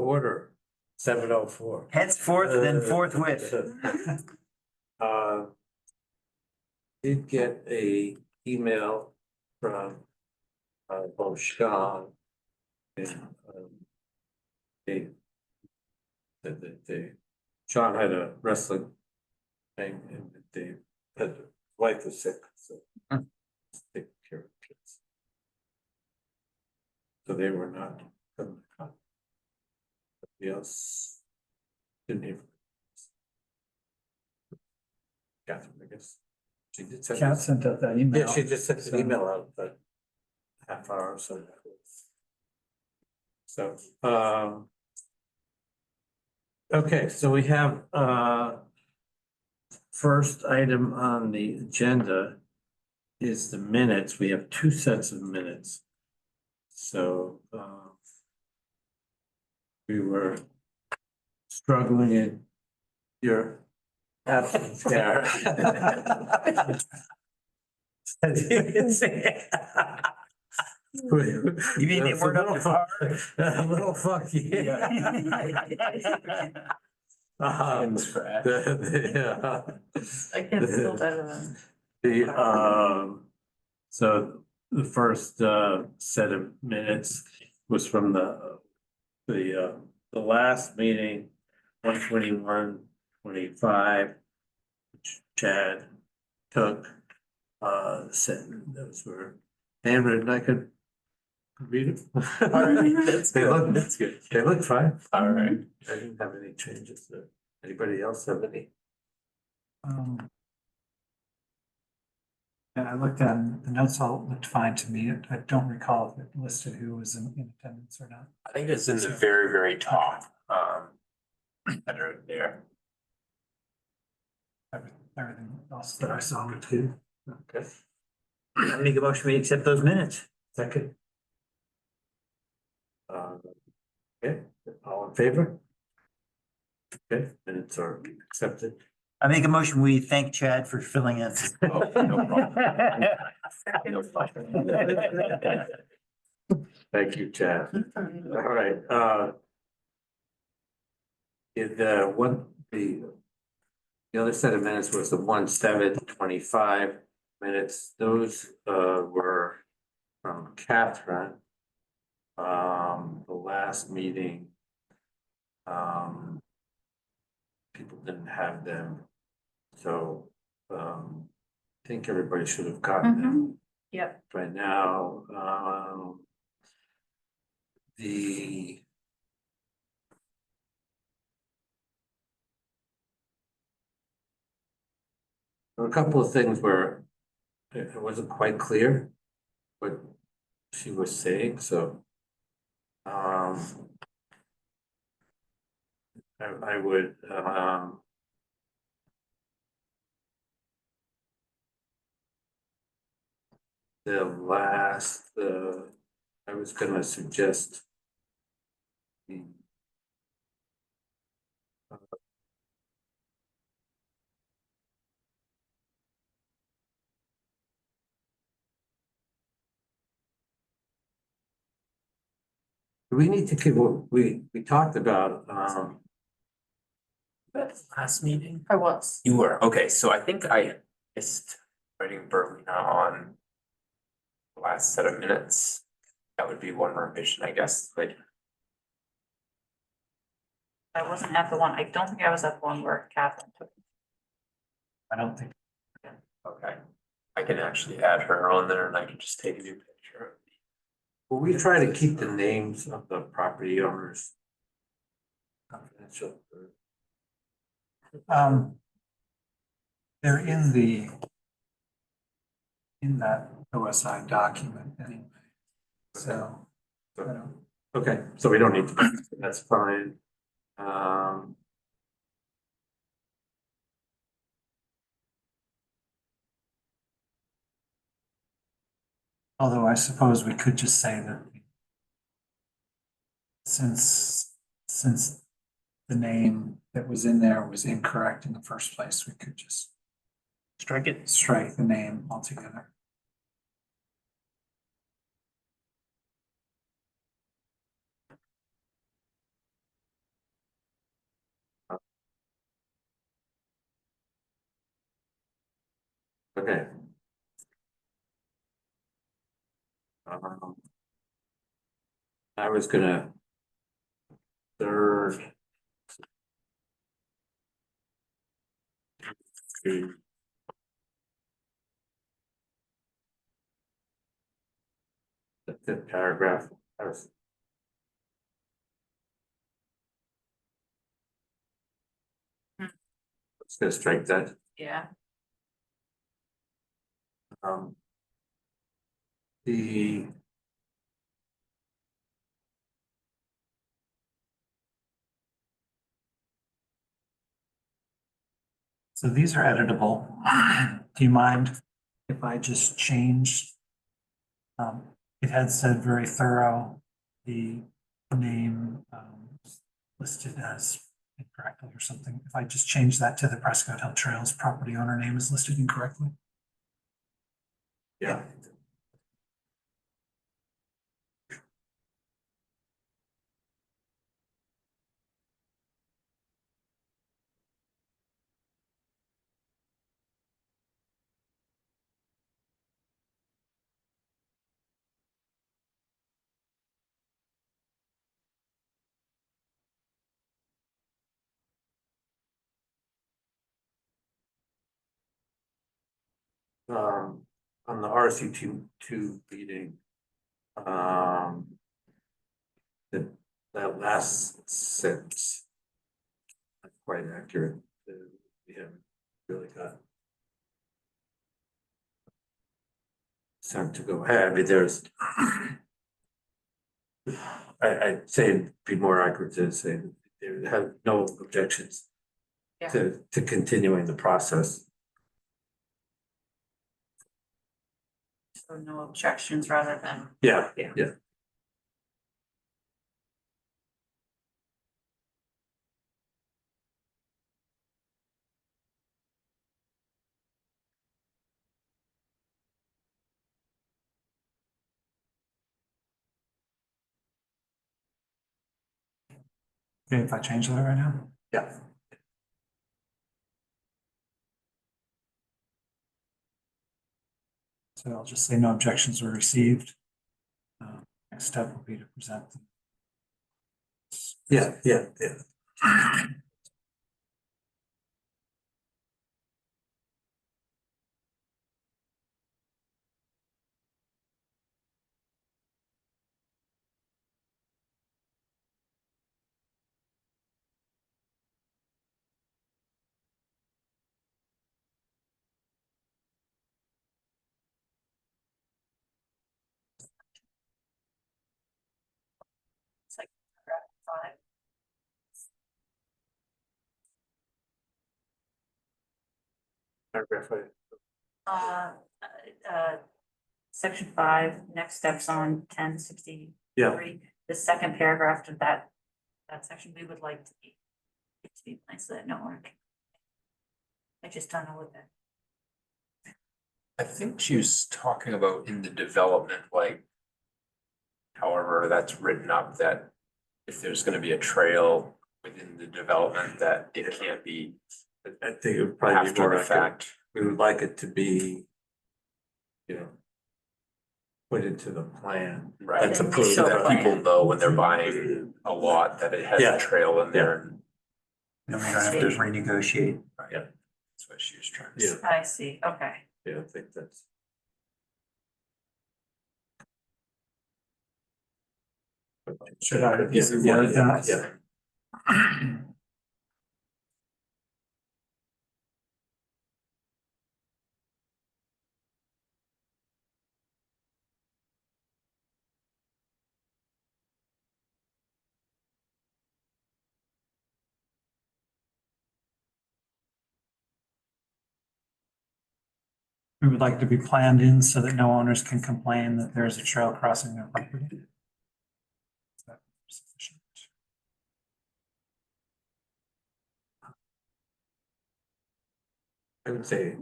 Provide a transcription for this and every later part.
order, 7:04. Henceforth, then forthwith. Did get a email from both Sean and Dave. That Sean had a wrestling thing and Dave had his wife was sick, so take care of kids. So they were not coming to come. Yes. Didn't hear. Catherine, I guess. She did send. Kat sent out that email. Yeah, she just sent an email out, but half hour or so. So, okay, so we have, first item on the agenda is the minutes. We have two sets of minutes. So, we were struggling in your absence there. You mean they weren't up to par? A little funky. Yeah. From scratch. I can feel better So the first set of minutes was from the last meeting, 1/21/25, which Chad took. Said those were handwritten. I could read it. All right, that's good. That's good. They look fine. All right. I didn't have any changes there. Anybody else have any? And I looked at the notes, all looked fine to me. I don't recall if it listed who was in attendance or not. I think it's in the very, very top, that are there. Everything else that I saw would too. Okay, I make a motion, we accept those minutes. second. Okay, all in favor? Okay, minutes are accepted. I make a motion, we thank Chad for filling in. Oh, no problem. Thank you, Chad. All right, the other set of minutes was the 1/7/25 minutes. Those were from Catherine. The last meeting. People didn't have them, so I think everybody should have gotten them. Yep. By now. There were a couple of things where it wasn't quite clear what she was saying, so. I would, the last, I was gonna suggest. We need to keep, we talked about, Last meeting? I was. You were, okay, so I think I missed writing Berlina on the last set of minutes. That would be one revision, I guess, but I wasn't at the one. I don't think I was at the one where Catherine took. I don't think. okay. I can actually add her on there and I can just take a new picture. well, we try to keep the names of the property owners confidential. They're in that OSI document anyway. So, I don't. Okay, so we don't need to, that's fine. Although I suppose we could just say that since the name that was in there was incorrect in the first place, we could just strike the name altogether. Okay. Um, I was gonna. Third. The fifth paragraph. I was. It's gonna strike that. Yeah, Um. The. So these are editable. Do you mind if I just change? It had said very thorough, the name listed as incorrectly or something. If I just change that to the Prescott Hill Trails property owner name is listed incorrectly. Yeah. On the RC two meeting. That last sentence. Not quite accurate. We haven't really got. Sent to go ahead, I mean, there's. I'd say it'd be more accurate to say that they have no objections. Yeah. To continuing the process. so no objections rather than, Yeah, Yeah. yeah. Okay, if I change that right now. Yeah. So I'll just say no objections were received. Next step will be to present. them. Yeah. it's like paragraph 5. Paragraph five. Uh, Section 5, next steps on 1063. Yeah. The second paragraph to that section, we would like to be placed so that no one can. I just don't know what that. I think she was talking about in the development, like. However, that's written up that if there's gonna be a trail within the development, that it can't be I think it would probably be after more the accurate. fact. We would like it to be. You know. Put into the plan. Right, That's Then approved. so so that people know when they're buying a lot that it has Yeah. a trail in there. And Then we don't have to renegotiate. Yeah. that's what she was trying to Yeah. say. I see, okay. Yeah, I think that's. Should I Yeah, reword that? Yeah. We would like to be planned in so that no owners can complain that there is a trail crossing their property. Is that sufficient? I would say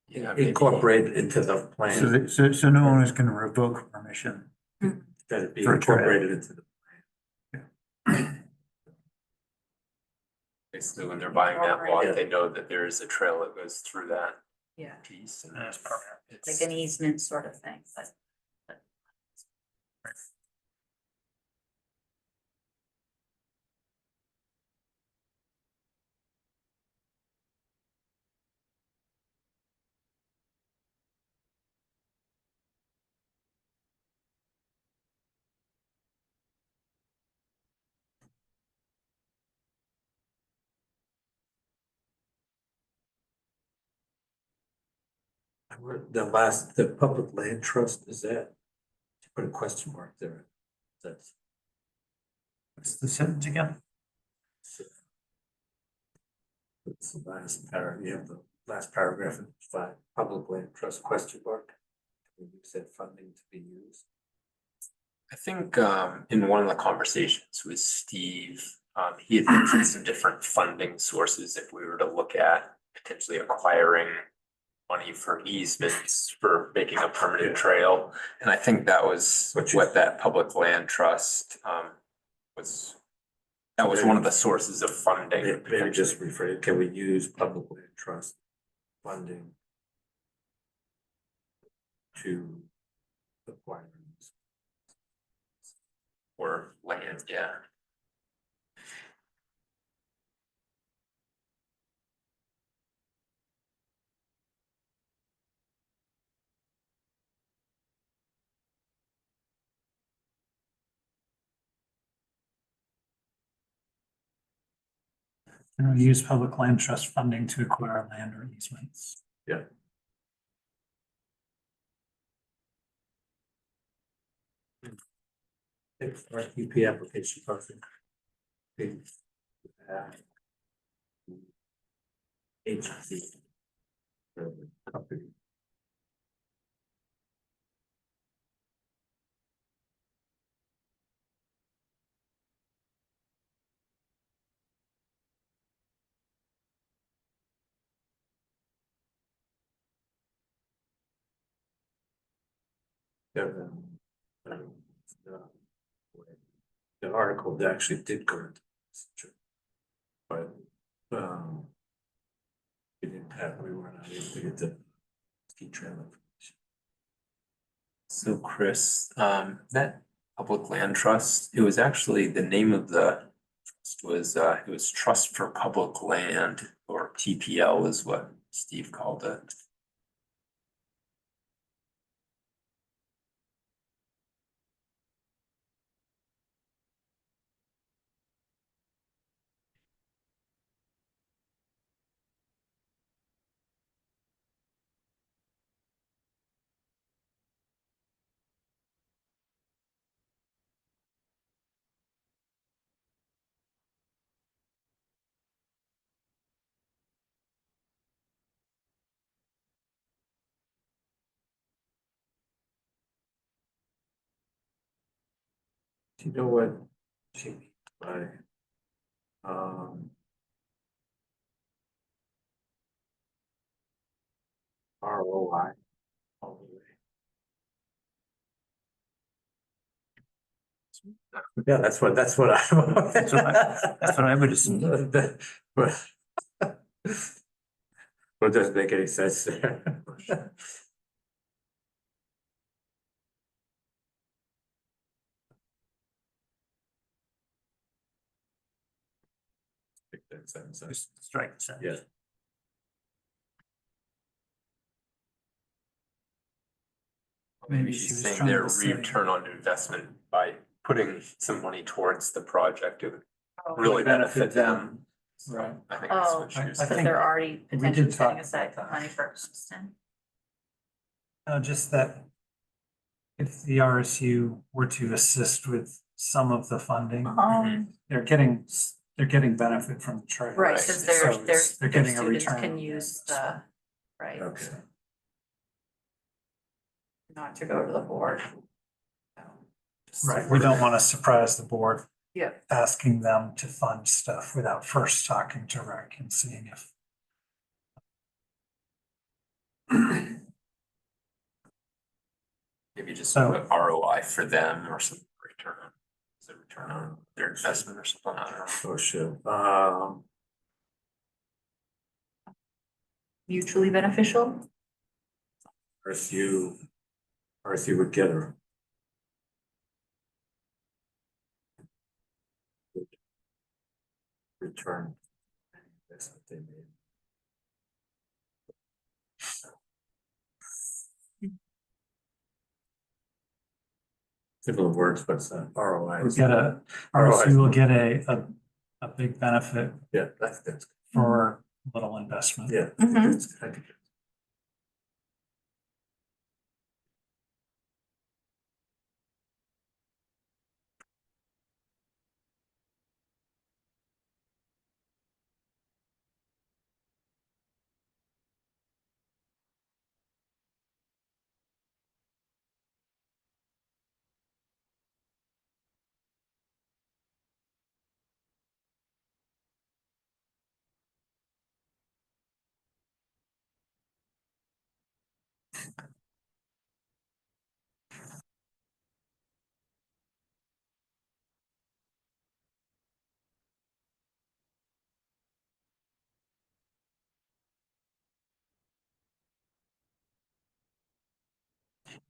Yeah, maybe. incorporate it into the So, plan, so no owners can revoke permission. that it be For a trail. incorporated into the. Basically, when they're buying that lot, Yeah. they know that there is a trail that goes through that. Yeah, piece and That's permanent. it's. like an easement sort of thing, but. The public land trust, is that, you put a question mark there. That's. What's the sentence again? It's the last paragraph, you have the last paragraph in five, public land trust question mark. You said funding to be used. I think in one of the conversations with Steve, he had mentioned some different funding sources if we were to look at potentially acquiring money for easements for making a permanent trail. And I think that was what that public land trust was. That was one of the sources of funding. Maybe just rephrase, can we use public land trust funding to acquire? Or land, yeah. And we use public land trust funding to acquire land or easements. RQP application process. Agency. Company. The article that actually did go into this, but we were not able to get the ski trail information. So Chris, that public land trust, it was actually the name of the trust was it was Trust for Public Land, or TPL is what Steve called it. Do you know what she means by ROI? Yeah, that's what I. That's what I would assume. Well, it doesn't make any sense there. Take that sentence out. Just strike the sentence. Yeah. Maybe she she's was saying trying their to say- return on investment by putting some money towards the project, it would Oh, really benefit benefit them. Right. I think that's Oh, what she was I but saying. think they're already we potentially did setting talk aside about that. money for Kristen. Just that if the RSU were to assist with some of the funding, they're getting benefit from the trail. Right, Right. because So their they're getting a students return can on use that. the, right, Okay. not to go to the board. Right, we don't want to surprise the board Yeah. asking them to fund stuff without first talking to Rick and seeing if. Maybe just So- put ROI for them or some return. Is it return on their investment or something? I don't know. Oh, sure. mutually beneficial. or if you would get a good return. That's what they made. Similar words, but it's ROI. We'll get a, RSU will get a big benefit Yeah, that's, for little investment. yeah. Mhm. I think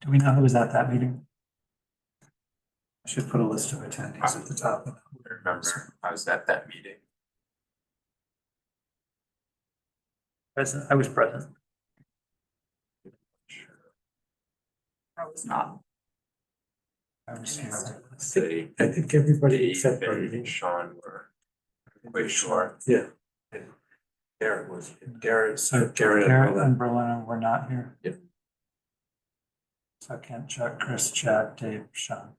Do we know who was at that meeting? I should put a list of attendees at the top. I remember I was at that meeting. Present, I was present. I was not. I was here. Say I think everybody Dave except for and Sean were way short. yeah. And Garrett was, Garrett, So Garrett. Garrett and Berliner were not here. Yep. So Kent, Chuck, Chris, Chad, Dave, Sean.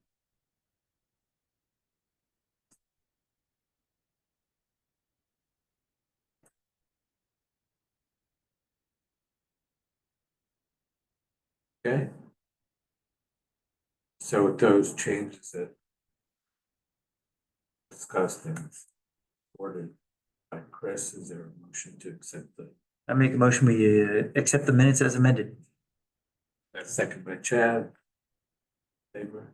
Okay. So with those changes that discussed and ordered by Chris, is there a motion to accept the I make a motion, we accept the minutes as amended. second by Chad? Favor?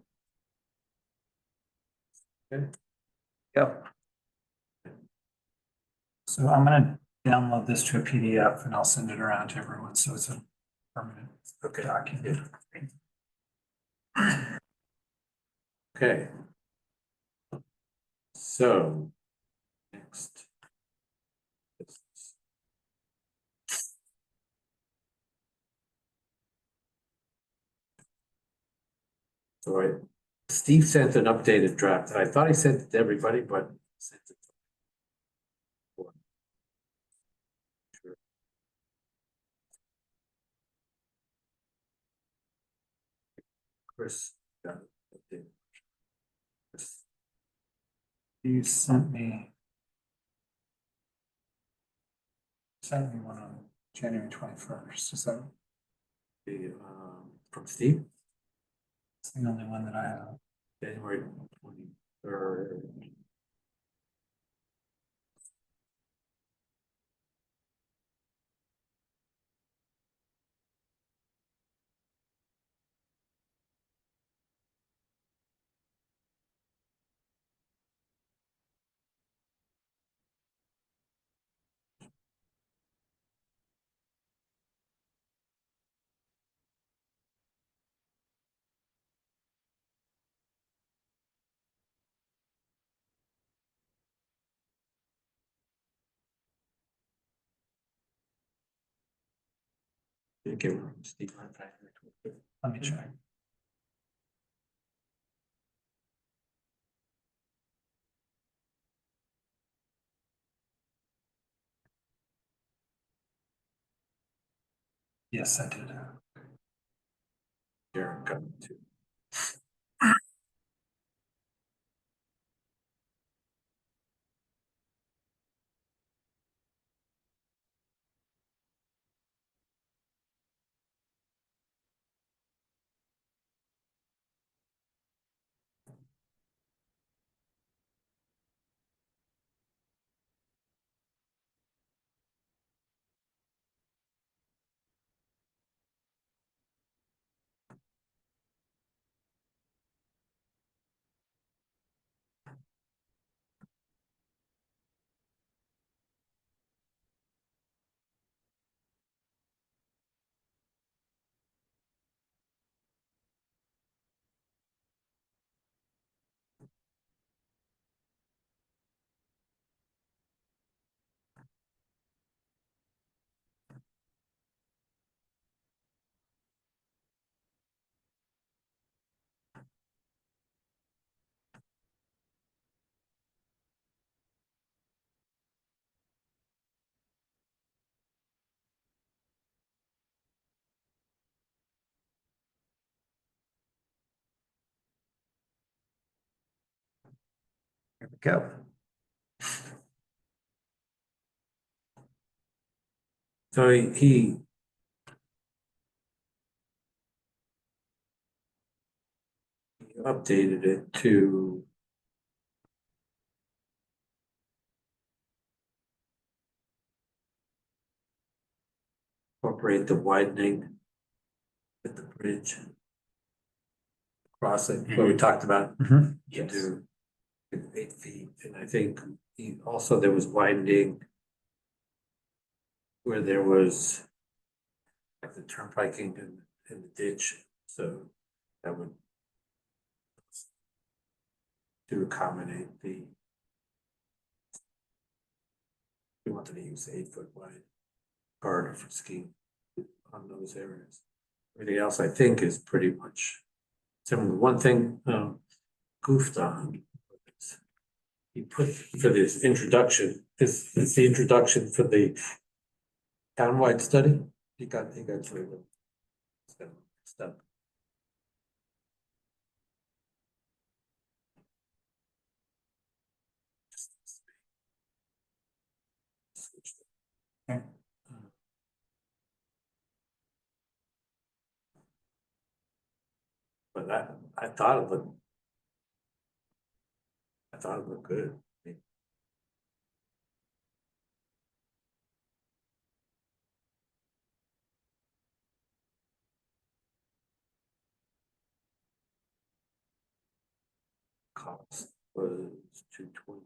Okay, Yep. So I'm gonna download this to a PDF and I'll send it around to everyone, so it's a permanent okay, document. okay. So, next. So Steve sent an updated draft, and I thought he sent it to everybody, but. Sent it to Sure. Chris. got it, updated. Chris, You sent me one on January 21st, is that from Steve, it's the only one that I have? January 23rd. Did it get it from Steve on January 23rd? Let me check. Yes, I did. Darren got it too. There we go. So he updated it to incorporate the widening at the bridge crossing, where we talked about Mhm. to Yes. do 8 feet, and I think he also there was widening where there was like the turnpiking in the ditch, so that would to accommodate the we wanted to use 8 foot wide guard for skiing on those areas. Everything else, I think, is pretty much similar. One thing goofed on. He put for this introduction, this is the introduction for the townwide study. He got through them. Stuff. Okay. But I thought it looked. I thought it looked good. I mean, cost was 220.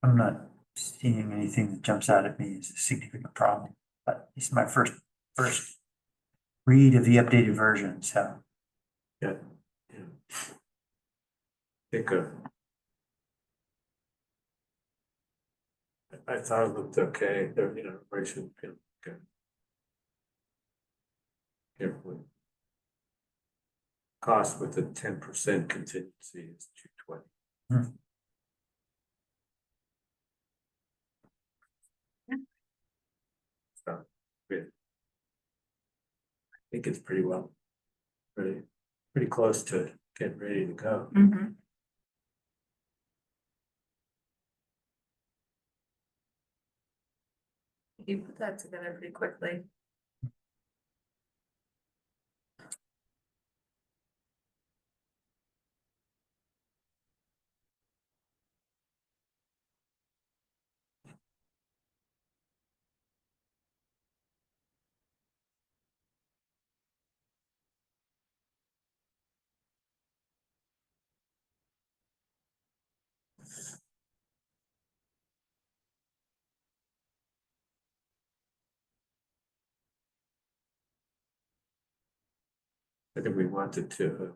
I'm not seeing anything that jumps out at me as a significant problem, but it's my first read of the updated version, so. Yeah. Think I thought it looked okay. There, everybody should feel good. Carefully. Cost with the 10% contingency is 220. So, good. I think it's pretty well, pretty close to getting ready to go. Mm-hmm. You put that together pretty quickly. I think we wanted to.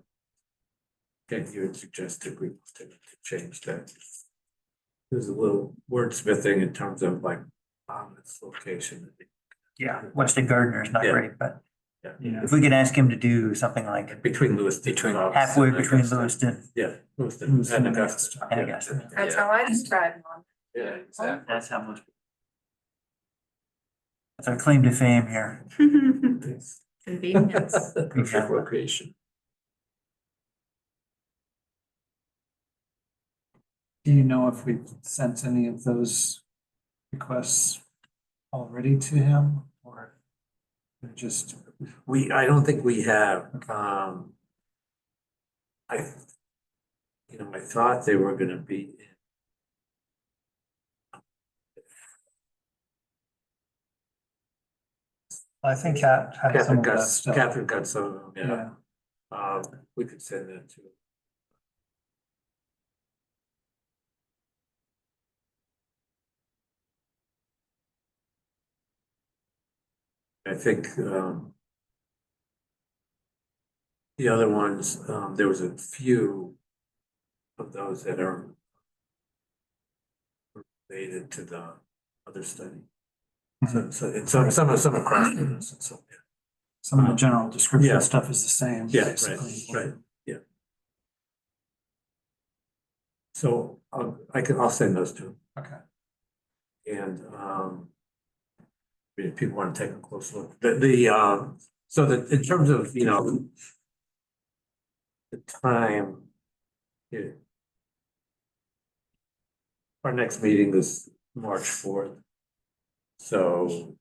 Again, you had suggested we wanted to change that. There's a little wordsmithing in terms of like on its location. Yeah, Weston Gardner is not Yeah. great, but Yeah. if we could ask him to do something like Between Lewiston. and Augusta. halfway between Lewiston Yeah, Lewiston Lewiston and and Augusta. and Yeah. Augusta. That's how I describe them. Yeah, Exactly. That's how most. That's our claim to fame here. Convenience. Perfect location. Do you know if we've sent any of those requests already to him or they're just, I don't think we have, I, I thought they were gonna be, I think Cat had some Catherine of that got, stuff. Catherine got some of them, yeah. Yeah, We could send that to. I think, the other ones, there was a few of those that are related to the other study. So it's some are cross references, and some, some of the general Yeah. description stuff is the same. yeah, basically. right, yeah. So I'll send those to them. Okay. And, if people want to take a close look, so that in terms of, the time. Yeah. Our next meeting is March 4th. So,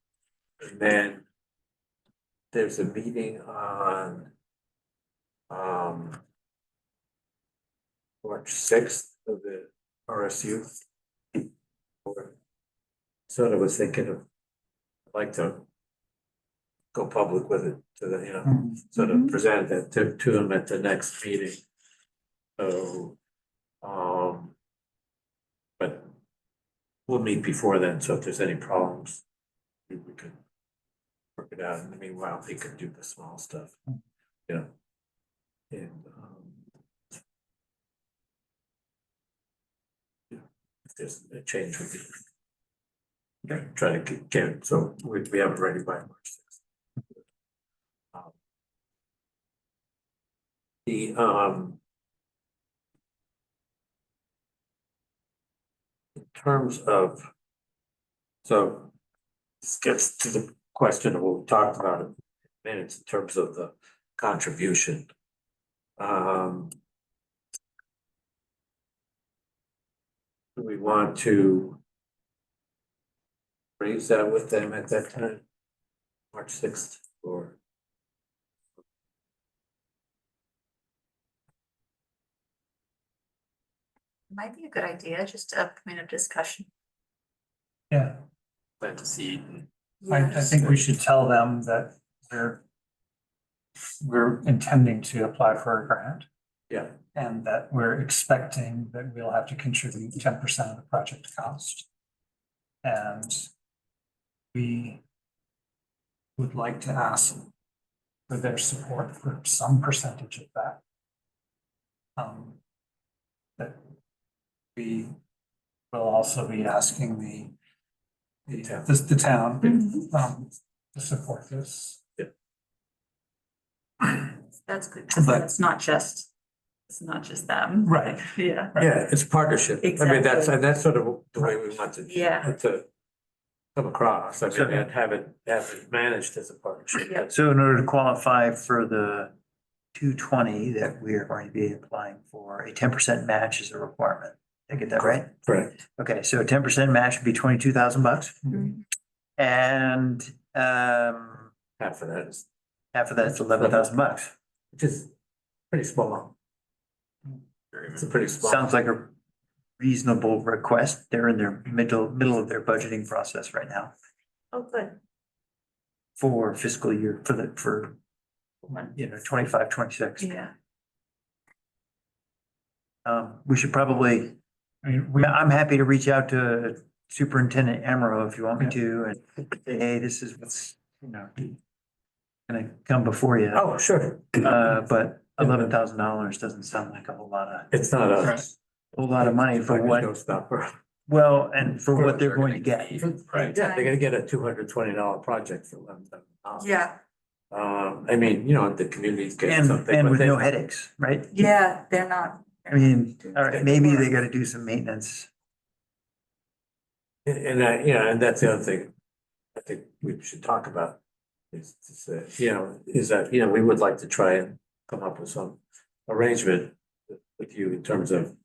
and then there's a meeting on, March 6th of the RSU. So I was thinking of, I'd like to go public with it to the, Mhm. sort of present that to them at the next meeting. So, but we'll meet before then, so if there's any problems, we could work it out. In the meanwhile, they could do the small stuff, And, if there's a change, we could try to get it, so we have it ready by March 6th. The, in terms of, so this gets to the question of what we talked about in minutes in terms of the contribution. Do we want to raise that with them at that time, March 6th, or? Might be a good idea, just a point of discussion. Yeah, Plant a seed and I think we should tell them that we're intending to apply for a grant. Yeah. And that we're expecting that we'll have to contribute 10% of the project cost. And we would like to ask for their support for some percentage of that. That we will also be asking the town, to support this. That's good, But- it's not just them. Right. Yeah. Yeah, it's a partnership. I mean, Exactly. that's sort of the way we want Yeah. to come across. I mean, So- and have it managed as a partnership. Yep. So in order to qualify for the 220 that we are going to be applying for, a 10% match is a requirement. Did I get that right? Correct. Okay, so a 10% match would be $22,000. Mhm. And Half of that is, half of that's $11,000. which is pretty small. very It's a pretty small. Sounds like a reasonable request. They're in their middle of their budgeting process right now Oh, good. for fiscal year, for 25, 26. Yeah. We should probably, I mean, I'm happy to reach out to Superintendent Amaro if you want me to, and say, hey, this is what's, gonna come before you. Oh, sure. But $11,000 doesn't sound like a whole lot of money for what, Showstopper. well, and for what they're going to get. Right. Yeah, they're gonna get a $220 project for $11,000. Yeah, I mean, the community's getting And, something. and but with they- no headaches, right? yeah, they're not. I mean, all right, maybe they gotta do some maintenance. And and that's the other thing I think we should talk about is that, we would like to try and come up with some arrangement with you in terms of,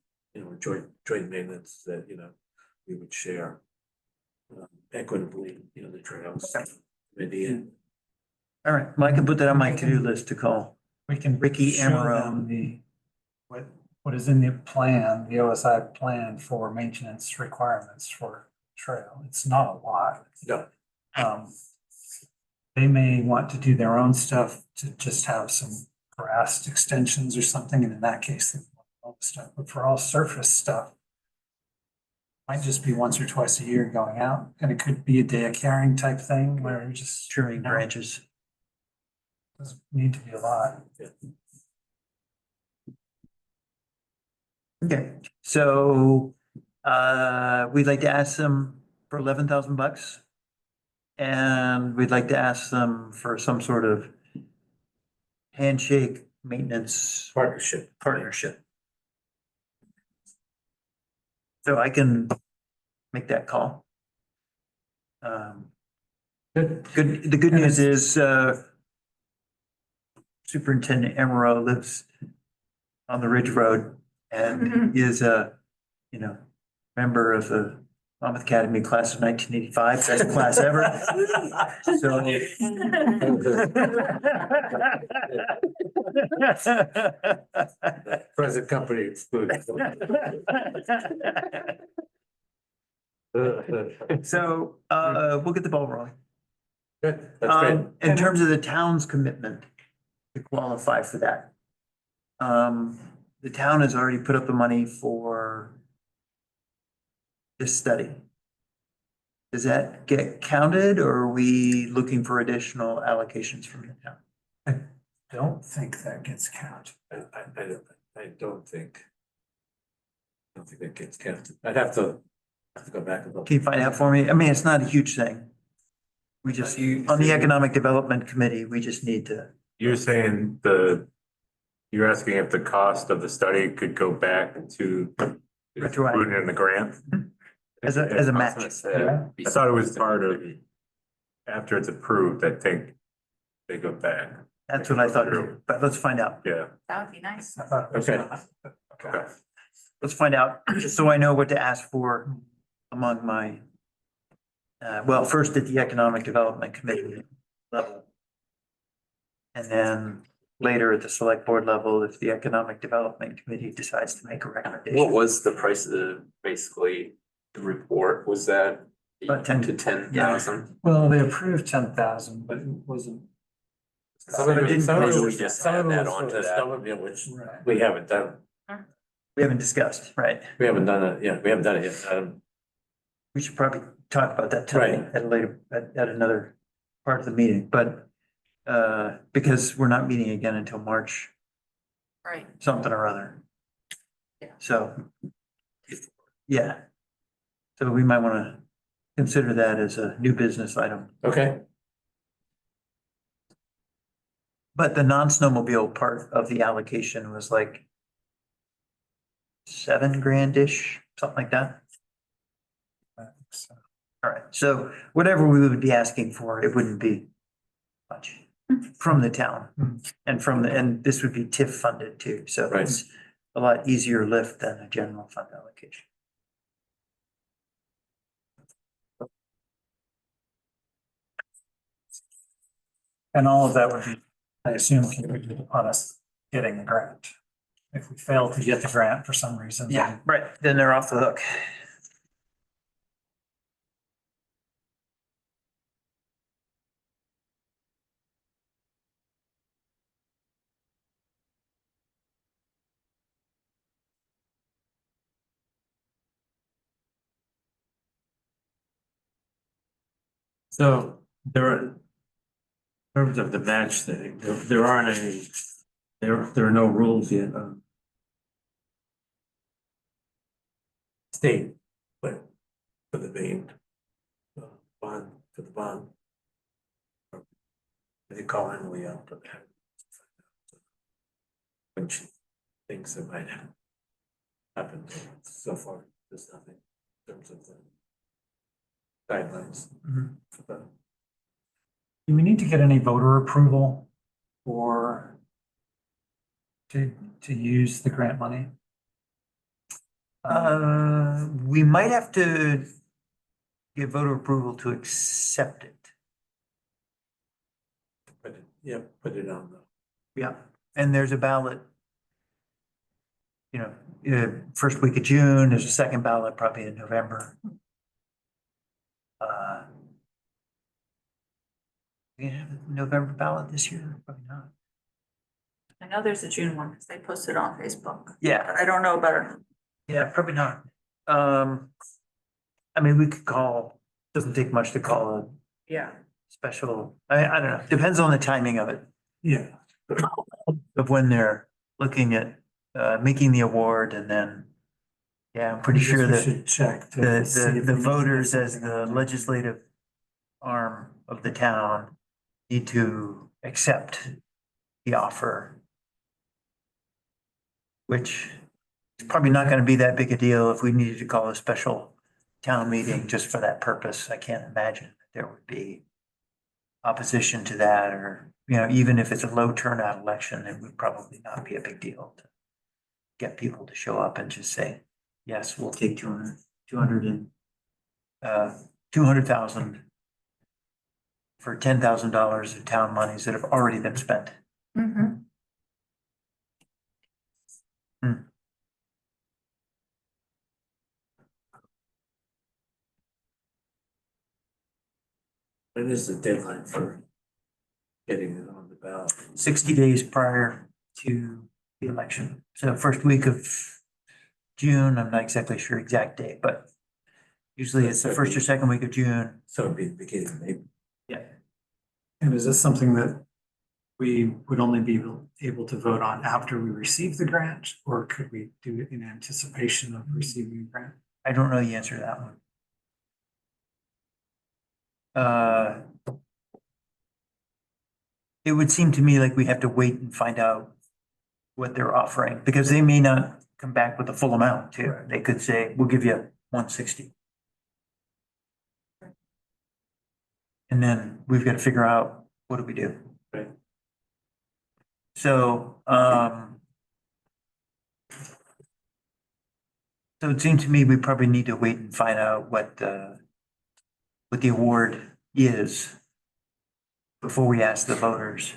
joint maintenance that, we would share equitably, the trails. Maybe, and All right, well, I can put that on my to-do list to call. we can Ricky show Amaro. them what is in the plan, the OSI plan for maintenance requirements for trail. It's not a lot. No. Um, they may want to do their own stuff to just have some grass extensions or something, and in that case, they want all the stuff, but for all surface stuff, might just be once or twice a year going out, and it could be a day of caring type thing where you just. Trimming No. branches. Doesn't need to be a lot. Okay, so, we'd like to ask them for $11,000. And we'd like to ask them for some sort of handshake maintenance partnership. So I can make that call. Good. The good news is, Superintendent Emerald lives on the Ridge Road and is a, member of the Monmouth Academy class of 1985, best class ever. So. Present company excluded. So, we'll get the ball rolling. Good, that's great. In terms of the town's commitment to qualify for that. The town has already put up the money for this study. Does that get counted or are we looking for additional allocations from the town? Don't think that gets counted. I don't think. That gets counted. I'd have to go back and look. Can you find out for me? I mean, it's not a huge thing. We just, on the Economic Development Committee, we just need to, You're saying you're asking if the cost of the study could go back to Retroactive. included in the grant? as a I was match. gonna say, I thought it was part of, after it's approved, I think they go back. That's what I thought, too. But let's find out. Yeah, That would be nice. I thought it was Okay. not. okay. Let's find out, just so I know what to ask for among my, well, first at the Economic Development Committee level. And then later at the Select Board level, if the Economic Development Committee decides to make a what recommendation. was the price of basically the report? Was that About 10 to 10,000? Well, they approved 10,000, but it wasn't. Some of But it, didn't- some of maybe it we was, just some of add it that was onto for that. some of it, which Right. we haven't done. We haven't discussed, right? We haven't done it, yeah, we haven't done it yet. We should probably talk about that tonight Right. at a later, at another part of the meeting, but because we're not meeting again until March, Right. something or other. Yeah. So, yeah. So we might want to consider that as a new business item. Okay, But the non-snowmobile part of the allocation was like $7,000-ish, something like that. So, All right, so whatever we would be asking for, it wouldn't be much from the town and and this would be TIF funded too, so Right. it's a lot easier lift than a general fund allocation. And all of that would be, I assume, contingent upon us getting the grant. If we fail to get the grant for some reason. then- Right, then they're off the hook. so there are, in terms of the match thing, there aren't any, there are no rules yet. State, but for the main bond, for the bond. I did call Emily up, but when she thinks it might happen, so far, there's nothing in terms of the guidelines. Mhm. for the- Do we need to get any voter approval or to use the grant money? We might have to give voter approval to accept it. Put it on the, Yeah, and there's a ballot you know, first week of June, there's a second ballot probably in November. We have a November ballot this year, probably not. I know there's a June one, because they posted on Facebook, Yeah, but I don't know about it. yeah, probably not. I mean, we could call, doesn't take much to call a Yeah. special, I don't know, depends on the timing of it, Yeah, of when they're looking at making the award and then, yeah, I'm pretty I guess sure we that should check to see if the we need to voters get as something the on there. legislative arm of the town need to accept the offer. Which is probably not gonna be that big a deal if we needed to call a special town meeting just for that purpose. I can't imagine that there would be opposition to that, or, you know, even if it's a low turnout election, it would probably not be a big deal to get people to show up and just say, yes, we'll take 200,000 for $10,000 of town monies that have already been spent. Mm-hmm. When is the deadline for getting it on the ballot? 60 days prior to the election. So first week of June, I'm not exactly sure exact date, but usually it's the first or second week of June. So it'd be the beginning of April. Yeah. And is this something that we would only be able to vote on after we receive the grant? Or could we do it in anticipation of receiving the grant? I don't know the answer to that one. It would seem to me like we have to wait and find out what they're offering, because they may not come back with the full amount too. They could say, we'll give you 160. And then we've got to figure out, what do we do? Right. So, so it seemed to me we probably need to wait and find out what the award is before we ask the voters.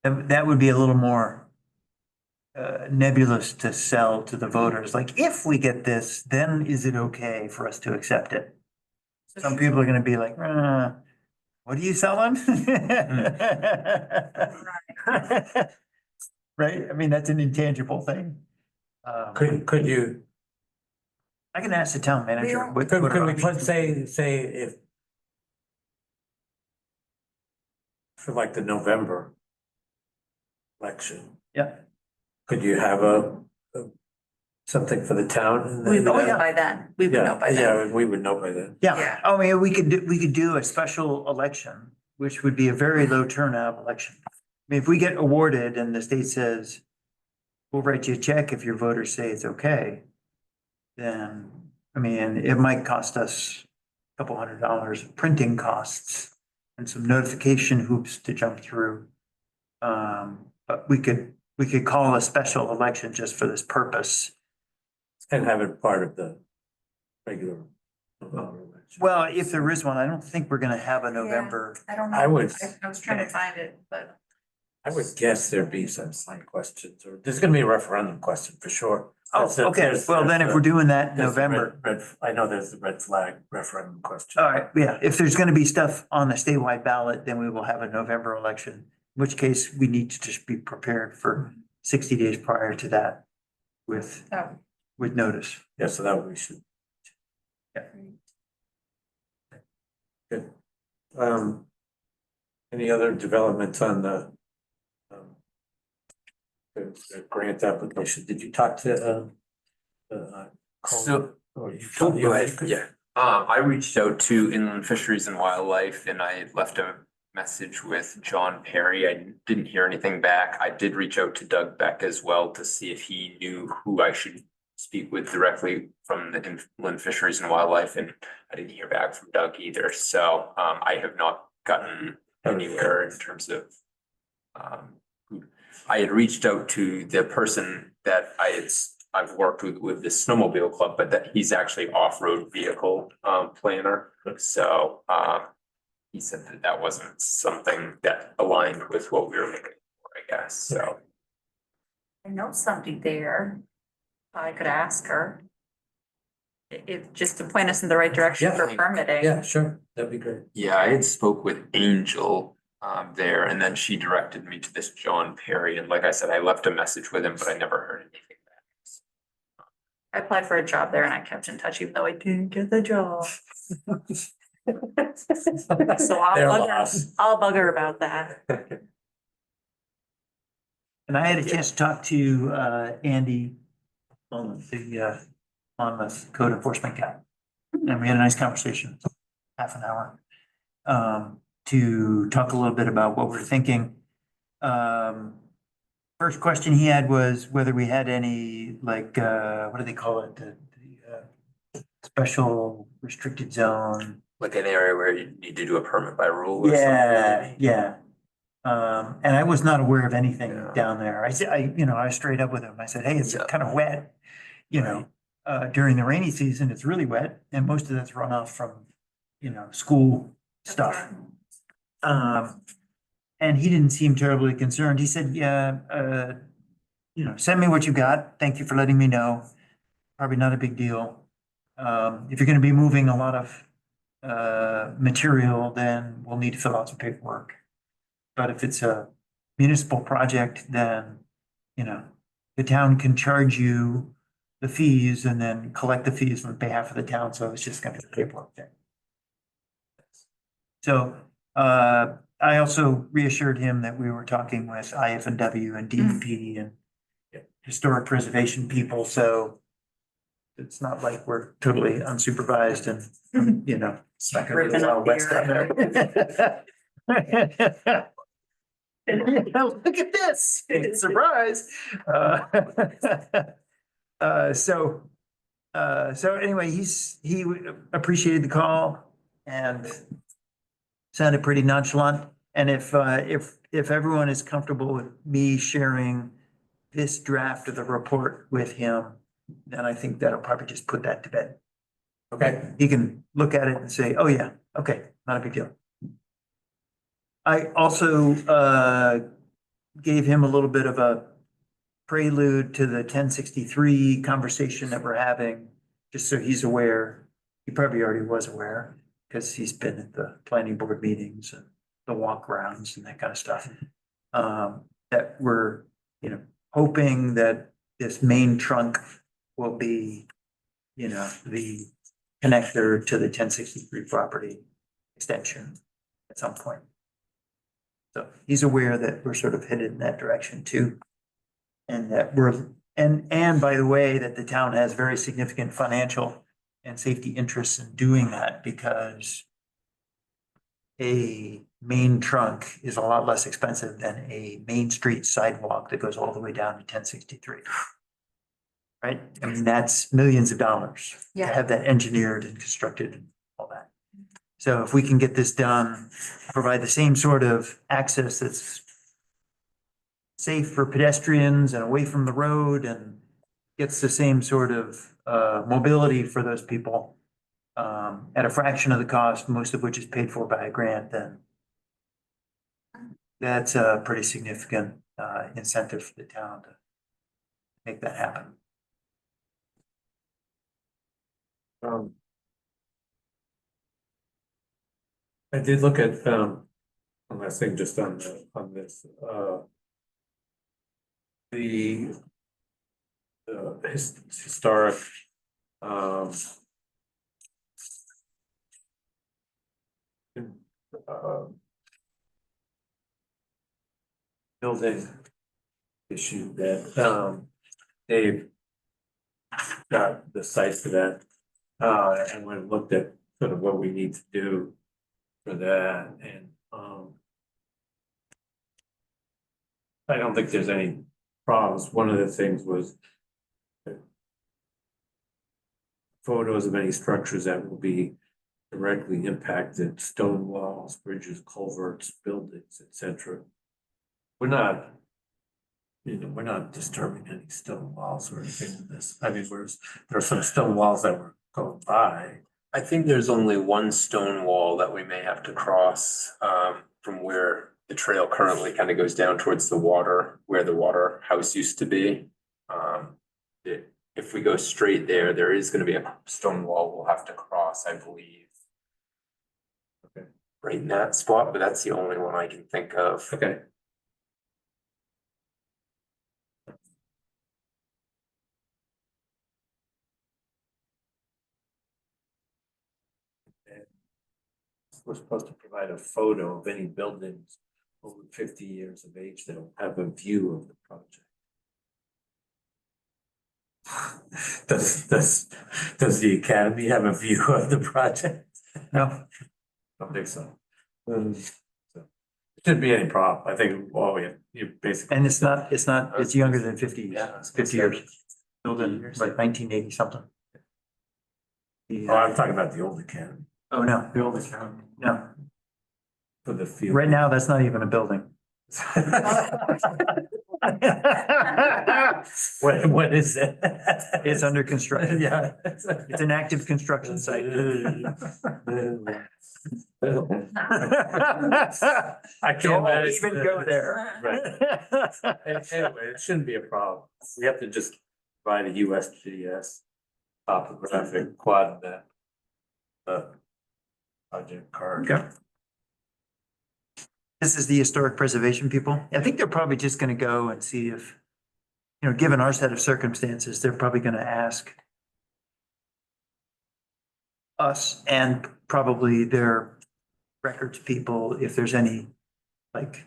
That would be a little more nebulous to sell to the voters. Like, if we get this, then is it okay for us to accept it? Some people are gonna be like, what are you selling? Right? I mean, that's an intangible thing. Could you, I can ask the town manager. what could our we put, options- say if for like the November election, Yeah, could you have something for the town? and then- We would Oh, know yeah. by then. We would know by then. Yeah, we would know by then. yeah. Yeah. I mean, we could do a special election, which would be a very low turnout election. I mean, if we get awarded and the state says, we'll write you a check if your voters say it's okay, then, I mean, it might cost us a couple $100 of printing costs and some notification hoops to jump through. But we could call a special election just for this purpose. And have it part of the regular November election. Well, if there is one, I don't think we're gonna have a November. I don't know. I would- I was trying to find it, but. I would guess there'd be some slight questions, or there's gonna be a referendum question for sure. Oh, okay. Well, then if we're doing that in There's the November, I know there's the red flag referendum question. all right, yeah, if there's gonna be stuff on the statewide ballot, then we will have a November election. In which case, we need to just be prepared for 60 days prior to that with notice. Yeah, so that we should. Yeah. Good. Any other developments on the grant application? Did you talk to Cole? So- Or you Oh, talked- go ahead, yeah. I reached out to Inland Fisheries and Wildlife and I left a message with John Perry. I didn't hear anything back. I did reach out to Doug Beck as well to see if he knew who I should speak with directly from the Inland Fisheries and Wildlife, and I didn't hear back from Doug either. So I have not gotten anywhere in terms of I had reached out to the person that I've worked with the snowmobile club, but that he's actually off-road vehicle planner. So he said that that wasn't something that aligned with what we were looking for, I guess. So I know somebody there I could ask her. If, just to point us in the right direction Yeah. for permitting. Yeah, sure, that'd be great. Yeah, I had spoke with Angel there, and then she directed me to this John Perry, and like I said, I left a message with him, but I never heard anything back. I applied for a job there and I kept in touch even though I didn't get the job. So I'll bug her about that. And I had a chance to talk to Andy on the Monmouth Code Enforcement guy. And we had a nice conversation, half an hour, to talk a little bit about what we're thinking. First question he had was whether we had any, like, what do they call it? The special restricted zone. Like an area where you need to do a permit by rule or Yeah, something. yeah. And I was not aware of anything Yeah. down there. I said, I was straight up with him. I said, hey, it's Yeah. kind of wet. You know, during the rainy season, it's really wet and most of that's runoff from, school stuff. And he didn't seem terribly concerned. He said, yeah, send me what you got. Thank you for letting me know. Probably not a big deal. If you're gonna be moving a lot of material, then we'll need to fill out some paperwork. But if it's a municipal project, then, the town can charge you the fees and then collect the fees on behalf of the town. So it's just gonna be a paperwork thing. So, I also reassured him that we were talking with IF&W and DEP and historic preservation people, so it's not like we're totally unsupervised and, it's not gonna be Ripping a up Wild West down there. Yeah, look at this, surprise. So anyway, he appreciated the call and sounded pretty nonchalant. And if everyone is comfortable with me sharing this draft of the report with him, then I think that'll probably just put that to bed. Okay, He can look at it and say, oh yeah, okay, not a big deal. I also gave him a little bit of a prelude to the 1063 conversation that we're having, just so he's aware. He probably already was aware because he's been at the planning board meetings and the walk rounds and that kind of stuff. That we're, hoping that this main trunk will be, the connector to the 1063 property extension at some point. So he's aware that we're sort of headed in that direction too. And that and by the way, that the town has very significant financial and safety interests in doing that because a main trunk is a lot less expensive than a main street sidewalk that goes all the way down to 1063. Right? I mean, that's millions of dollars to Yeah. have that engineered and constructed and all that. So if we can get this done, provide the same sort of access that's safe for pedestrians and away from the road and gets the same sort of mobility for those people at a fraction of the cost, most of which is paid for by a grant, then that's a pretty significant incentive for the town to make that happen. I did look at, one last thing just on this, the historic, building issue that, Dave got the site for that, and we looked at sort of what we need to do for that, and, I don't think there's any problems. One of the things was photos of any structures that will be directly impacted, stone walls, bridges, culverts, buildings, etc. We're not, we're not disturbing any stone walls or anything in this. I mean, there are some stone walls that were going by. I think there's only one stone wall that we may have to cross from where the trail currently kind of goes down towards the water, where the water house used to be. If if we go straight there, there is gonna be a stone wall we'll have to cross, I believe. Okay. Right in that spot, but that's the only one I can think of. Okay. And we're supposed to provide a photo of any buildings over 50 years of age that'll have a view of the project. Does the academy have a view of the project? No, Don't think so. So, shouldn't be any problem. I think, well, you basically. and it's not, it's younger than 50 years. Built in like 1980 something. Oh, I'm talking about the old academy Oh, no, The old academy. no. for the field. Right now, that's not even a building. What is it? It's under construction. Yeah. It's an active construction site. I can't Don't imagine. even go there. Right. Anyway, it shouldn't be a problem. We have to just provide a USGS topographic quad map. Project card. Okay. This is the historic preservation people. I think they're probably just gonna go and see if, you know, given our set of circumstances, they're probably gonna ask us and probably their records people if there's any, like,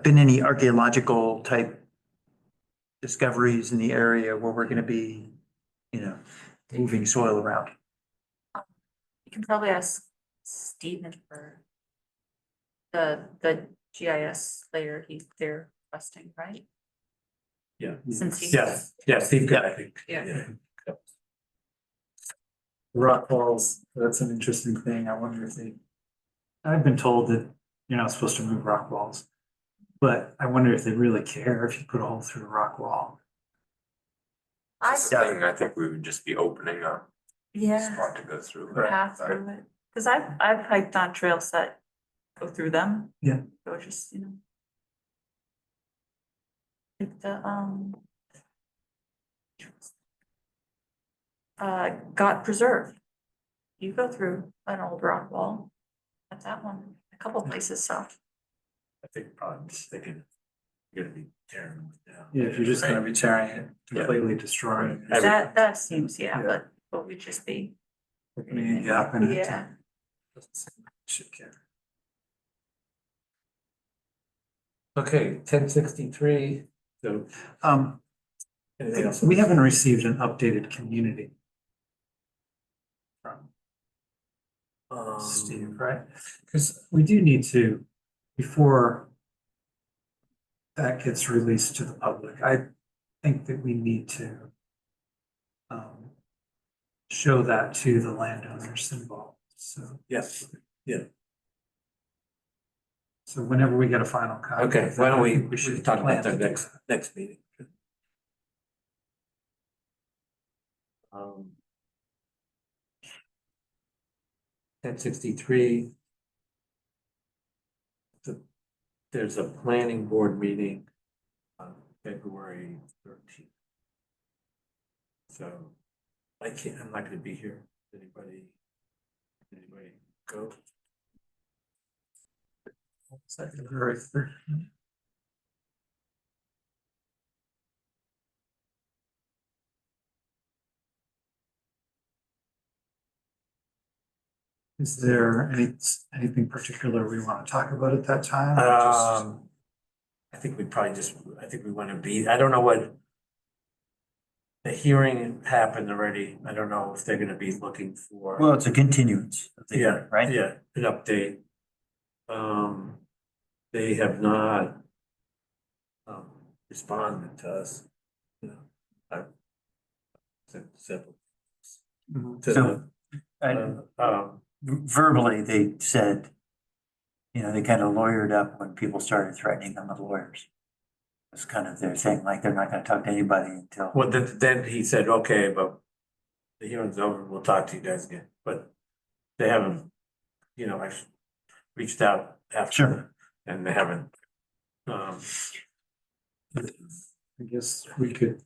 been any archaeological type discoveries in the area where we're gonna be, you know, moving soil around. You can probably ask Steven for the GIS layer they're requesting, right? Yeah. Since he. Yeah, Steve, I think. Yeah. Rock walls, that's an interesting thing. I wonder if they, I've been told that you're not supposed to move rock walls. But I wonder if they really care if you put a hole through a rock wall. This thing, I think we would just be opening a Yeah, spot to go through. path through it, cause I've hiked on trails that go through them. Yeah. So just, you know. Like the, got preserved. You go through an old rock wall at that one, a couple places, so. I think probably just thinking, you're gonna be tearing it down. Yeah, if you're just gonna be tearing it, completely destroying it. That seems, yeah, Yeah. but we'd just be, Opening a gap in it. yeah. Doesn't seem like you should care. Okay, 1063, so anything else? We haven't received an updated community from Steve, right? Because we do need to, before that gets released to the public, I think that we need to show that to the landowners involved, so. Yes, So whenever we get a final copy. okay, of that, why don't I we think should talk plan about that to do next meeting. 1063. There's a planning board meeting on February 13th. So I'm not gonna be here. Anybody go? February 13th. Is there anything particular we want to talk about at that time? or just- I think I think we wanna be, I don't know what. The hearing happened already. I don't know if they're gonna be looking for. Well, it's a continuance. of the Yeah, hearing, right? Yeah, an update. They have not responded to us. You know, I've sent several. to So them. verbally, they said, you know, they kind of lawyered up when people started threatening them with lawyers. It's kind of their thing, like they're not gonna talk to anybody until. Well, then he said, okay, but the hearing's over, we'll talk to you guys again, but they haven't, you know, I reached out after. Sure. And they haven't. I guess we could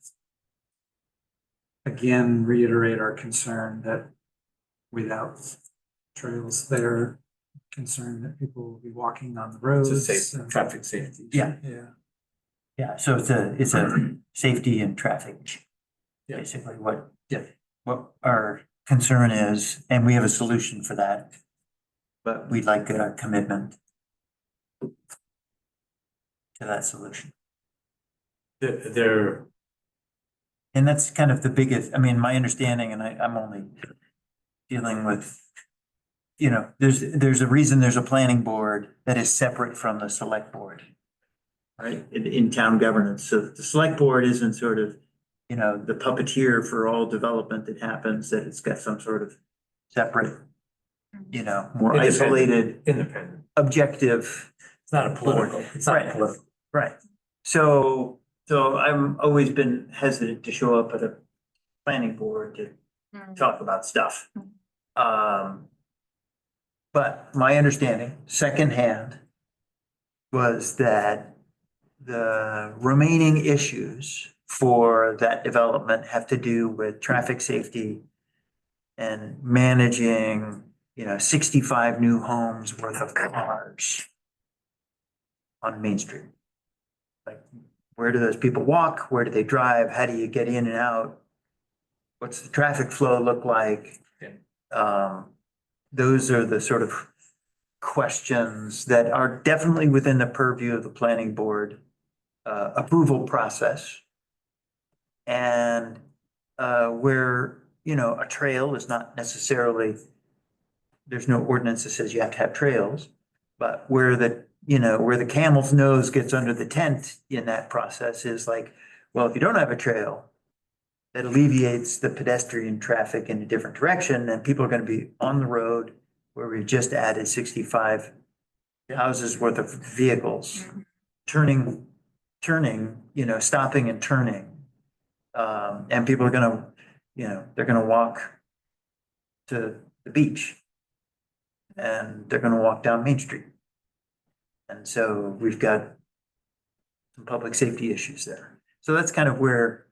again reiterate our concern that without trails there, concern that people will be walking on the roads. It's a safe, and- traffic safety. Yeah. Yeah. Yeah, so it's a safety and traffic issue. Yeah. Basically what our concern is, and we have a solution for that. But we'd like a commitment to that solution. They're, And that's kind of the biggest, I mean, my understanding, and I'm only dealing with, there's a reason there's a planning board that is separate from the select board. Right, in town governance. So the select board isn't sort of, the puppeteer for all development that happens, that it's got some sort of separate, more Independent. isolated, independent. objective. It's not a political, it's not Right. political. Right. So I'm always been hesitant to show up at a planning board to talk about stuff. But my understanding, secondhand, was that the remaining issues for that development have to do with traffic safety and managing, 65 new homes worth of cars on Main Street. Like, where do those people walk? Where do they drive? How do you get in and out? What's the traffic flow look like? Those are the sort of questions that are definitely within the purview of the planning board approval process. And where, a trail is not necessarily, there's no ordinance that says you have to have trails, but where the camel's nose gets under the tent in that process is like, well, if you don't have a trail, that alleviates the pedestrian traffic in a different direction, and people are gonna be on the road where we just added 65 houses worth of vehicles, turning, stopping and turning. And people are gonna, they're gonna walk to the beach. And they're gonna walk down Main Street. And so we've got some public safety issues there. So that's kind of where,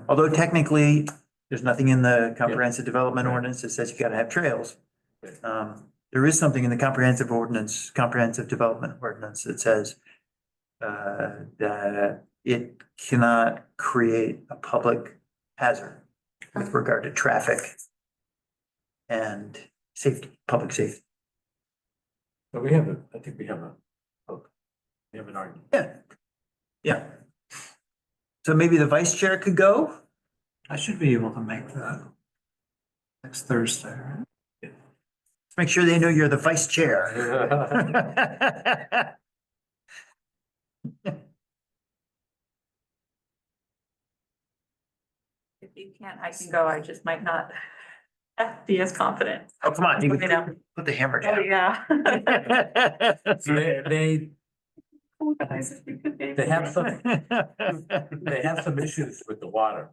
although technically there's nothing in the comprehensive development Right. ordinance that says you gotta have trails. Right. There is something in the comprehensive development ordinance that says that it cannot create a public hazard with regard to traffic and safety, public safety. But we have I think we have an argument. Yeah. Yeah. So maybe the vice chair could go? I should be able to make that next Thursday, right? Make sure they know you're the vice chair. If you can't, I can go. I just might not be as confident. Oh, come on, you You know. can put the hammer Oh, down. yeah. So they have some, they have some issues with the water.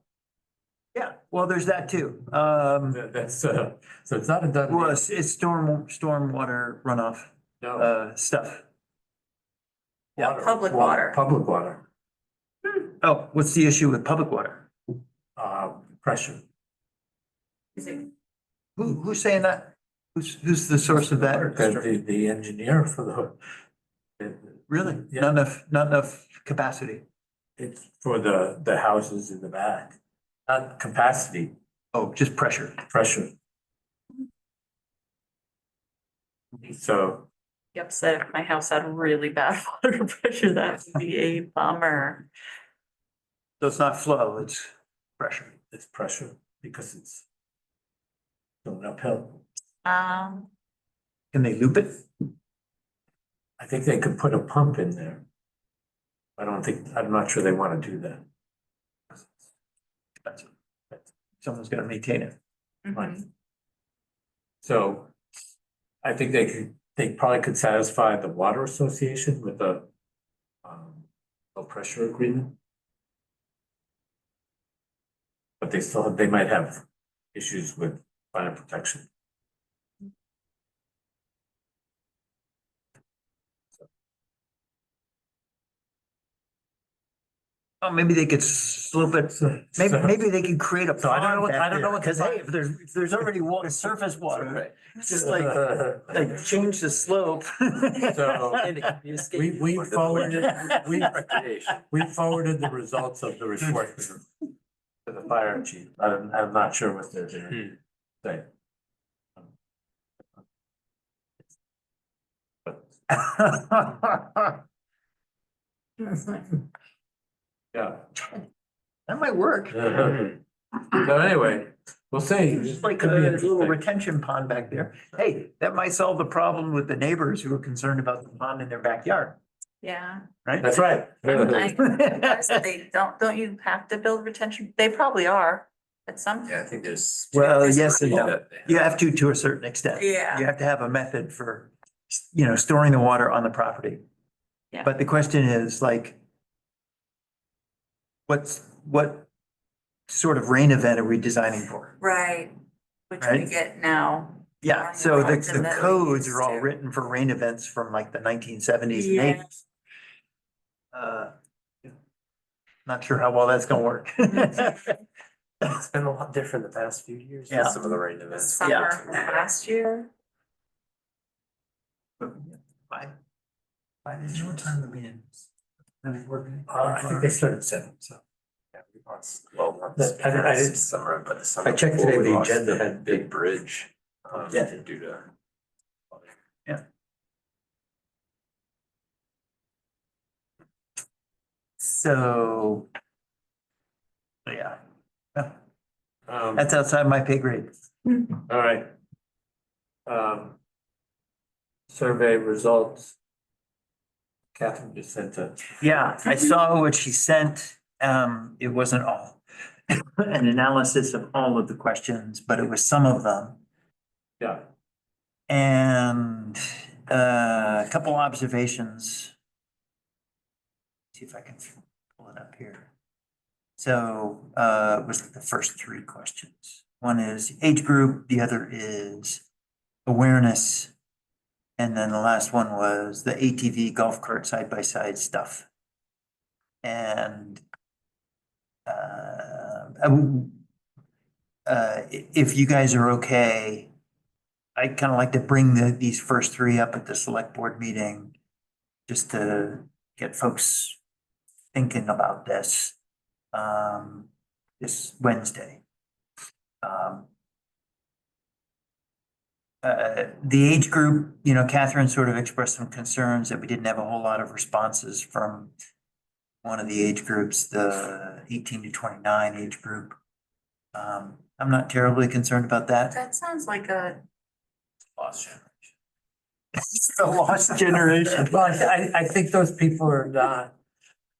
Yeah, well, there's that too. That's, so it's not a done. Well, deal. it's stormwater runoff, No. stuff. Water, Public water. Public water, Oh, what's the issue with public water? pressure. Is it- Who's saying that? Who's the source of that? The engineer for Really? Yeah. Not enough capacity? it's for the houses in the back, not capacity, Oh, just pressure. pressure. So, Be upset if my house had really bad water pressure. That would be a bummer. So it's not flow, it's pressure. it's pressure because it's going uphill. Um, Can they loop it? I think they could put a pump in there. I'm not sure they want to do that. Expensive. Someone's gonna maintain it. Right. mhm. So I think they probably could satisfy the water association with a low pressure agreement. But they might have issues with fire protection. Oh, maybe they could slope it, maybe they could create a So I don't know pond what- I back don't know there, what the cause hey, if there's already water, surface water, just like change the slope. So we forwarded, we forwarded the results of the report to the fire chief. I'm not sure what they're doing. Say. But, yeah. That might work. So anyway, we'll see. Just like a Could be little interesting. retention pond back there. Hey, that might solve the problem with the neighbors who are concerned about the pond in their backyard, Yeah. right? That's right. Don't you have to build retention? They probably are at some. Yeah, I think there's. Well, yes and no. That- You have to a certain extent. Yeah. You have to have a method for, storing the water on the property. Yeah. But the question is like, what sort of rain event are we designing for? Right, which we Right. get now. Yeah, so the Often that we codes are used all to. written for rain events from like the 1970s and Yeah. 80s. Not sure how well that's gonna work. It's been a lot different the past few years. with Yeah. Some of the rain events. Summer last year. Fine. Is your time to be in? I think they started at 7, so. Yeah, we lost 12 months. I didn't- Summer, but the summer. I checked before today, we the lost agenda the had Big bridge. Yeah. Due to. So. Yeah, All that's outside my pay grade. right. Survey results. Catherine just sent a. Yeah, I saw what she sent. It wasn't all. An analysis of all of the questions, but it was some of them. Yeah. And a couple observations. See if I can pull it up here. So it was the first three questions. One is age group, the other is awareness. And then the last one was the ATV golf cart side by side stuff. And if you guys are okay, I'd kind of like to bring these first three up at the select board meeting, just to get folks thinking about this, this Wednesday. The age group, Catherine sort of expressed some concerns that we didn't have a whole lot of responses from one of the age groups, the 18 to 29 age group. I'm not terribly concerned about that. That sounds like a. Lost generation. The lost generation. Well, I think those people are not.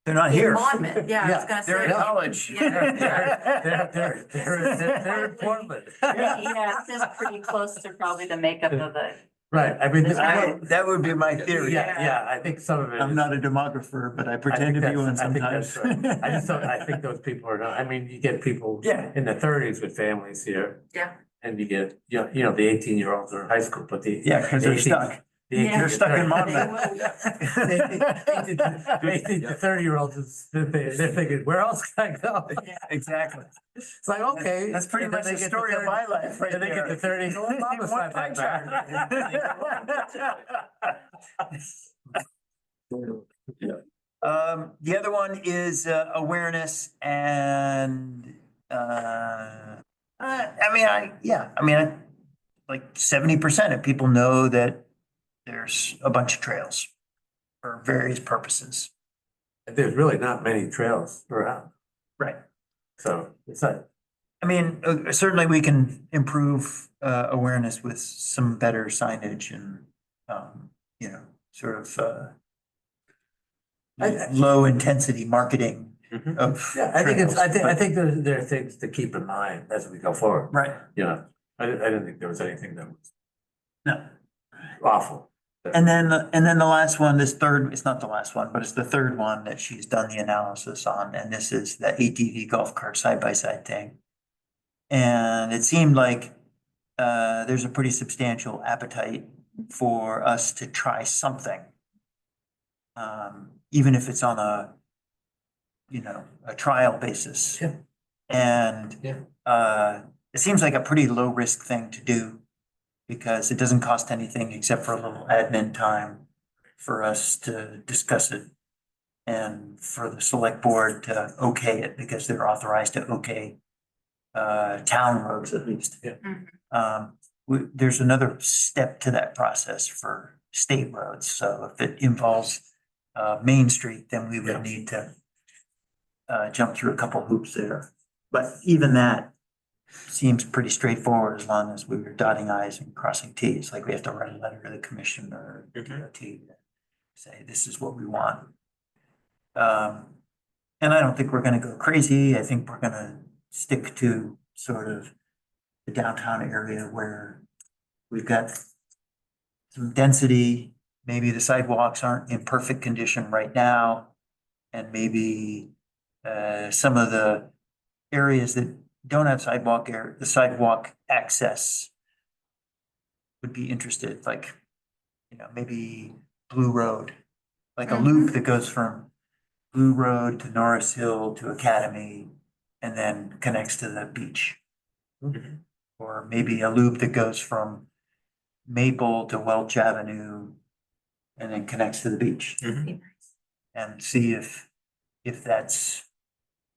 They're not here. Monmouth, yeah, I was gonna say. They're in college. Yeah. They're in Portland. Yeah, this is pretty close to probably the makeup of the. Right, I mean, That would be my theory. yeah, I think some of it. I'm is- not a demographer, but I I pretend think to be one that's- I think that's sometimes. right. I just don't, I think those people are not, I mean, you get people Yeah. in the 30s with families here. Yeah. And you get, the 18-year-olds are in high school, but the. Yeah, because they're 18 stuck. the Yeah. 18 They're stuck in to Monmouth. 30-year-olds, they're thinking, where else can I go? Exactly. It's like, okay. That's pretty And then much they the get to story of 30 my life right And they get to there. 30, and go, well, Mama's One not that bad. The other one is awareness and like 70% of people know that there's a bunch of trails for various purposes. There's really not many trails around, Right. so it's not. I mean, certainly we can improve awareness with some better signage and, sort of low intensity marketing Mhm. of. Yeah, I think it's, I trails, think there are things to keep in mind as we go forward. Right, I didn't think there was anything that was no. awful. And then the last one, this third, it's not the last one, but it's the third one that she's done the analysis on, and this is the ATV golf cart side by side thing. And it seemed like there's a pretty substantial appetite for us to try something. Even if it's on a you know, a trial basis. Yeah. And Yeah. it seems like a pretty low risk thing to do because it doesn't cost anything except for a little admin time for us to discuss it and for the select board to okay it because they're authorized to okay town roads at least. Yeah. There's another step to that process for state roads. So if it involves Main Street, then we Yeah. would need to jump through a couple hoops there. But even that seems pretty straightforward as long as we were dotting i's and crossing t's, like we have to write a letter to the commission or DOT to say, this is what we want. And I don't think we're gonna go crazy. I think we're gonna stick to sort of the downtown area where we've got some density. Maybe the sidewalks aren't in perfect condition right now. And maybe some of the areas that don't have the sidewalk access would be interested, like, you know, maybe Blue Road, like a loop that goes from Blue Road to Norris Hill to Academy and then connects to the beach. Mhm. Or maybe a loop that goes from Maple to Welch Avenue and then connects to the beach. And see if that's,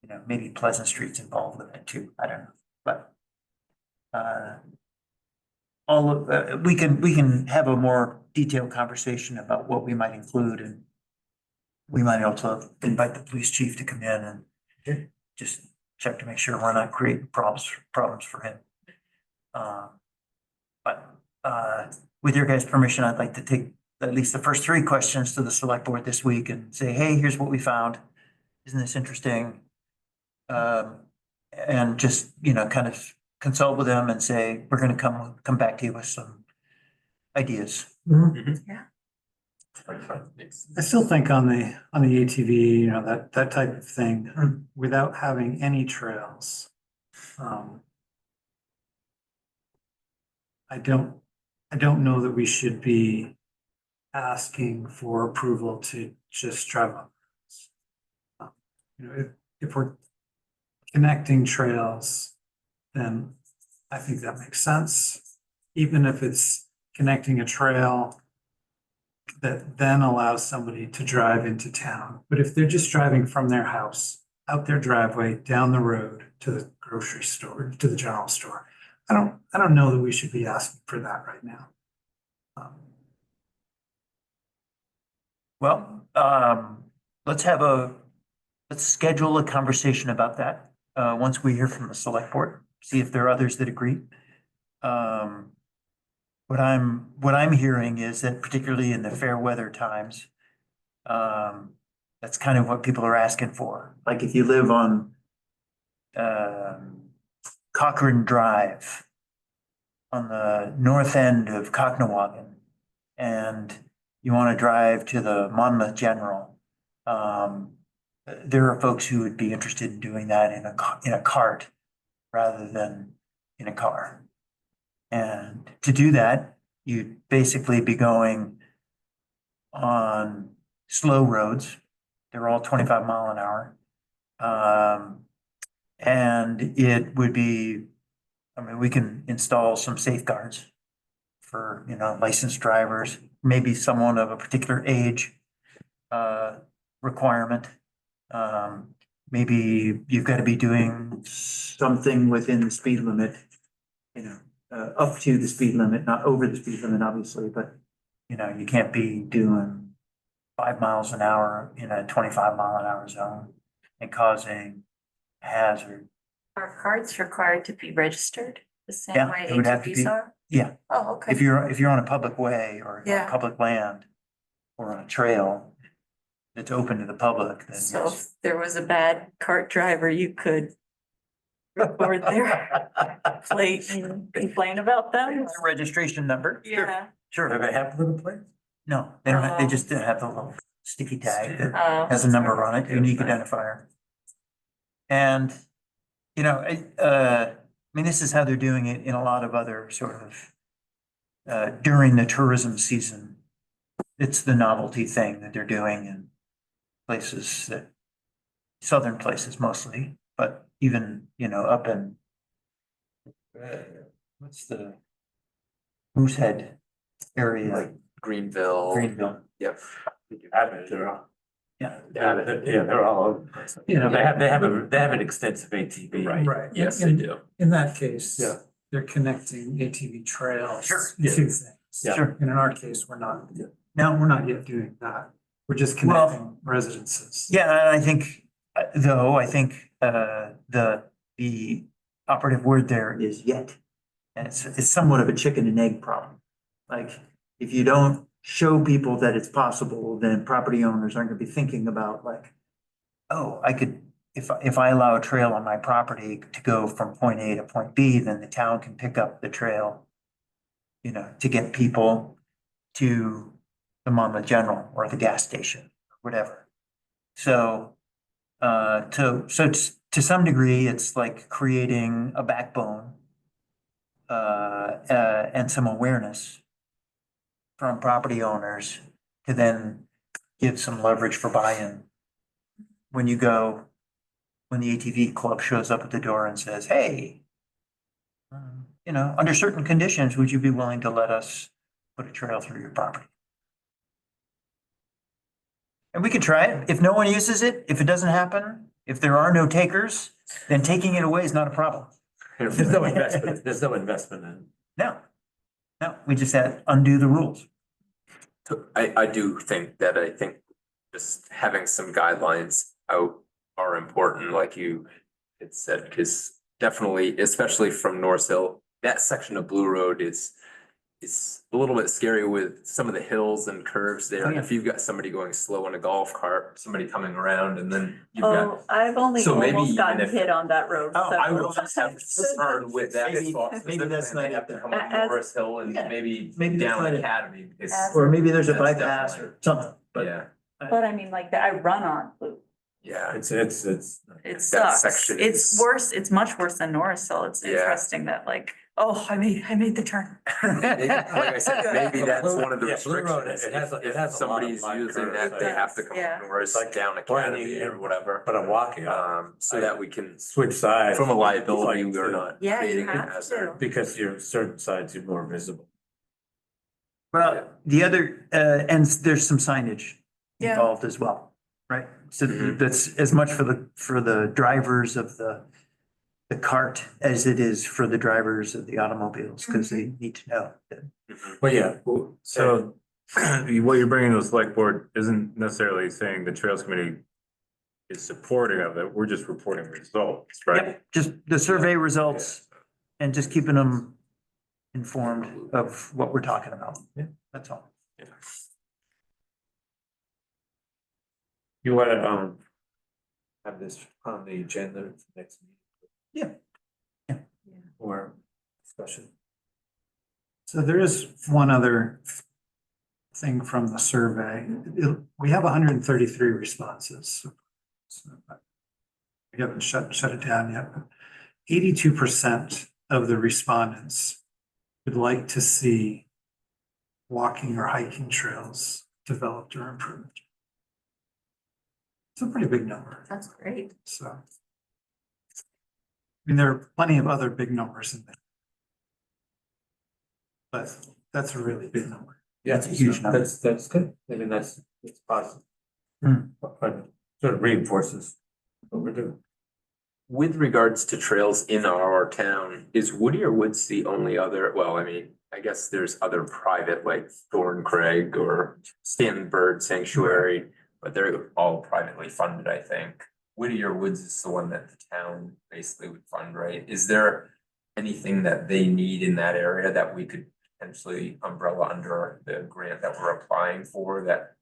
you know, maybe Pleasant Street's involved with it too. I don't know, but all of, we can have a more detailed conversation about what we might include, and we might also invite the police chief to come in and just check to make sure we're not creating problems for him. But with your guys' permission, I'd like to take at least the first three questions to the select board this week and say, hey, here's what we found. Isn't this interesting? And just, you know, kind of consult with them and say, we're gonna come back to you with some ideas. I still think on the ATV, you know, that type of thing, without having any trails. I don't know that we should be asking for approval to just drive on. You know, if we're connecting trails, then I think that makes sense. Even if it's connecting a trail that then allows somebody to drive into town. But if they're just driving from their house, out their driveway, down the road to the grocery store, to the general store, I don't know that we should be asking for that right now. Well, let's schedule a conversation about that, once we hear from the select board, see if there are others that agree. What I'm hearing is that particularly in the fair weather times, that's kind of what people are asking for. Like if you live on, Cochrane Drive on the north end of Cocknowagon, and you want to drive to the Monmouth General, there are folks who would be interested in doing that in a cart rather than in a car. And to do that, you'd basically be going on slow roads. They're all 25 mile an hour. And it would be, I mean, we can install some safeguards for, you know, licensed drivers, maybe someone of a particular age requirement. Maybe you've got to be doing something within the speed limit, you know, up to the speed limit, not over the speed limit, obviously, but, you know, you can't be doing 5 miles an hour in a 25 mile an hour zone and causing hazard. Are cards required to be registered the same Yeah, way it would have to ATVs be. are? Yeah, Oh, okay. if you're on a public way or on Yeah. public land or on a trail that's open to the public, then So yes. if there was a bad cart driver, you could record their plate and complain about them? Registration number. Yeah. Sure. Do they have to play? No, they don't, they just have the little sticky tag that Oh. has a number on it, unique identifier. And, you know, I mean, this is how they're doing it in a lot of other sort of, during the tourism season. It's the novelty thing that they're doing in places that southern places mostly, but even, up in what's the Moosehead area, Like Greenville. Greenville. Yep. They're all, Yeah. they're all over. the place. You know, they have an extensive ATV. Right. Right. Yes, In- they do. In that case. Yeah. They're connecting ATV trails. Sure. To things. Yeah. Sure. And in our case, we're not, Yeah. no, we're not yet doing that. We're just Well- connecting residences. Yeah, and I think, the operative word there is yet. And it's somewhat of a chicken and egg problem. Like, if you don't show people that it's possible, then property owners aren't gonna be thinking about like, oh, I could, if I allow a trail on my property to go from point A to point B, then the town can pick up the trail, to get people to the Monmouth General or the gas station, whatever. So, to some degree, it's like creating a backbone and some awareness from property owners to then give some leverage for buy-in. When the ATV club shows up at the door and says, hey, under certain conditions, would you be willing to let us put a trail through your property? And we can try it. If no one uses it, if it doesn't happen, if there are no takers, then taking it away is not a problem. There's no investment in. No, we just had undo the rules. So I do think just having some guidelines out are important, like you had said, because definitely, especially from North Hill, that section of Blue Road is a little bit scary with some of the hills and curves there. And if you've got somebody going slow in a golf cart, somebody coming around, and then you've got. Oh, I've only So maybe almost even gotten if- hit on that road. Oh, I will several just have times. concern with that. Maybe that's not- They have to come up As- Norris Hill and Yeah. maybe Maybe that's down not it. Academy. Because As- Or maybe there's a That's bypass definitely- or something, but. Yeah, But I mean, like, that I run on Blue. yeah. It's. It That sucks. section It's is- worse, it's much worse than Norris Hill. It's Yeah. interesting that like, oh, I made the turn. Like I said, maybe that's one of the Yeah, Blue Road, restrictions. it has a- it If has a lot of somebody's line using curves, that, they have to come Yeah. up Norris Like down Academy or whatever. But I'm walking, So that we can, switch sides. from a liability, Like, we're not Yeah, you creating a have hazard. to. Because you're certain sides, you're more visible. Well, the other, and there's some signage Yeah. involved as well, right? So Mhm. that's as much for the drivers of the cart as it is for the drivers of the automobiles, because they need to know that. But yeah. So what you're bringing to the select board isn't necessarily saying the Trails Committee is supporting of it. We're just reporting results, right? Yep, just the survey results and just keeping them informed of what we're talking about. Yeah. That's all. You wanna, have this on the agenda for next meeting? Yeah. Yeah. Or discussion? So there is one other thing from the survey. We have 133 responses. So, we haven't shut it down yet. 82% of the respondents would like to see walking or hiking trails developed or improved. It's a pretty big number, That's great. so. I mean, there are plenty of other big numbers in there. But that's a really big number. Yeah, That's a huge number. That's good. I mean, that's positive. Hmm. But sort of reinforces what we're doing. With regards to trails in our town, is Woody or Woods the only other, well, I mean, I guess there's other private like Thorn Craig or Stanton Bird Sanctuary, but they're all privately funded, I think. Woody or Woods is the one that the town basically would fund, right? Is there anything that they need in that area that we could potentially umbrella under the grant that we're applying for that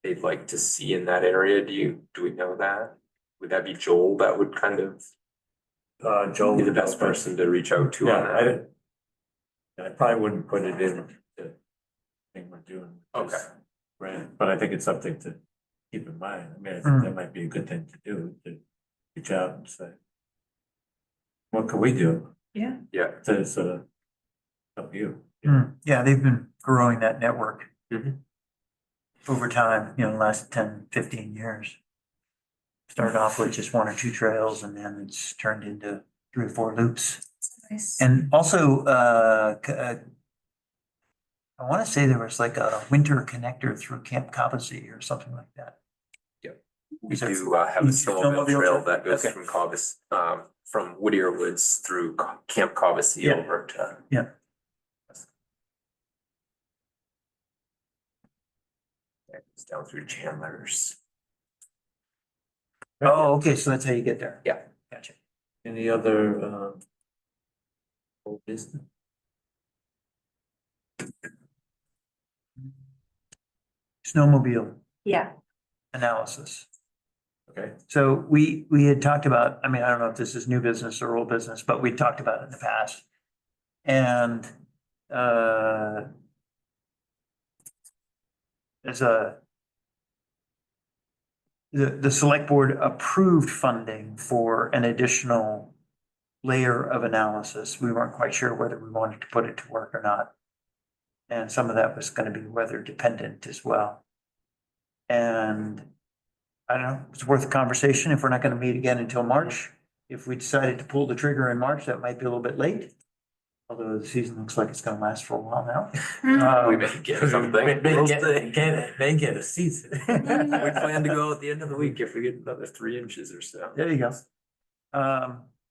they'd like to see in that area? Do we know that? Would that be Joel that would kind of Joel. be the best person to reach out to on Yeah, that? I probably wouldn't put it in the thing we're doing. with this Okay. grant, but I think it's something to keep in mind. I mean, I think that might be a good thing to do, to reach out and say, what can we do Yeah. Yeah. to sort of help you? Yeah, they've been growing that network Mhm. over time, last 10, 15 years. started off with just one or two trails and then it's turned into 3 or 4 loops. Nice. And also, I want to say there was like a winter connector through Camp Cobbossee or something like that. We Is there- do have a is there snowmobile snowmobile trail trail? that goes Okay. from Cobus, from Whittier Woods through Camp Cobbossee Yeah. over to. Yeah. It's down through Chandler's. Oh, okay, so that's how you get there. Yeah. Gotcha. Any other, old business? Snowmobile Yeah, analysis. Okay, So we had talked about, I mean, I don't know if this is new business or old business, but we talked about it in the past. And as the select board approved funding for an additional layer of analysis. We weren't quite sure whether we wanted to put it to work or not. And some of that was gonna be weather dependent as well. And I don't know, it's worth a conversation if we're not gonna meet again until March. If we decided to pull the trigger in March, that might be a little bit late. Although the season looks like it's gonna last for a while now. We may get something. May get a season. We plan to go at the end of the week if we get another 3 inches or so. There you go.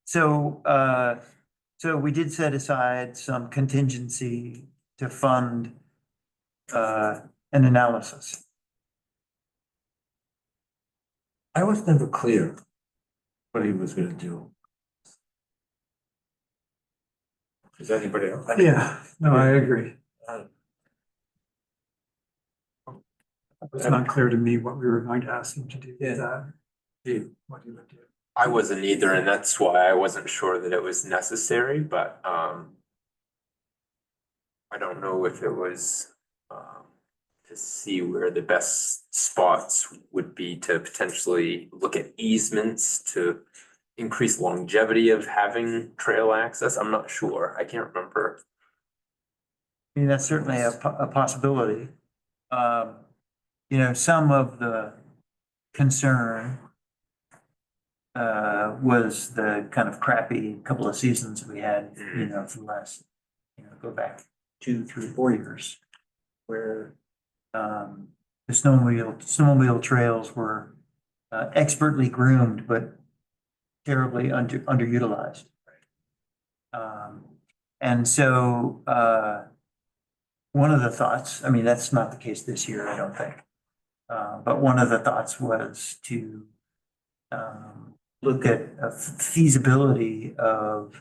So we did set aside some contingency to fund an analysis. I was never clear what he was gonna do. Is anybody else? Yeah, no, I agree. Uh, It's not clear to me what we were going to ask him to do Yeah. with that, Steve, what he would do. I wasn't either, and that's why I wasn't sure that it was necessary, but I don't know if it was to see where the best spots would be to potentially look at easements to increase longevity of having trail access. I'm not sure. I can't remember. I mean, that's certainly a possibility. You know, some of the concern was the kind of crappy couple of seasons we had, you know, for the last, you know, go back 2, 3, 4 years. Where the snowmobile trails were expertly groomed, but terribly underutilized. And so one of the thoughts, I mean, that's not the case this year, I don't think. But one of the thoughts was to look at a feasibility of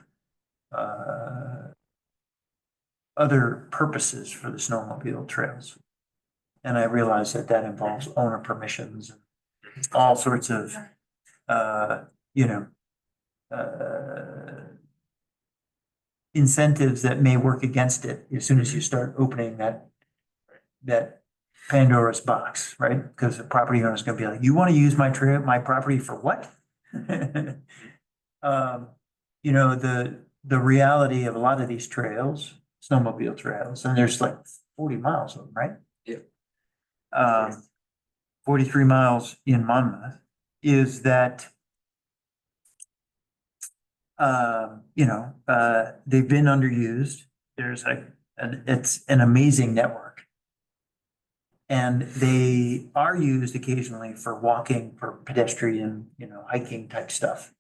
other purposes for the snowmobile trails. And I realize that that involves owner permissions, and all sorts of, you know, incentives that may work against it as soon as you start opening that Pandora's box, right? Because the property owner is gonna be like, you want to use my property for what? You know, the reality of a lot of these trails, snowmobile trails, and there's like 40 miles of them, right? Yeah. 43 miles in Monmouth, is that you know, they've been underused. There's it's an amazing network. And they are used occasionally for walking, for pedestrian, you know, hiking type stuff.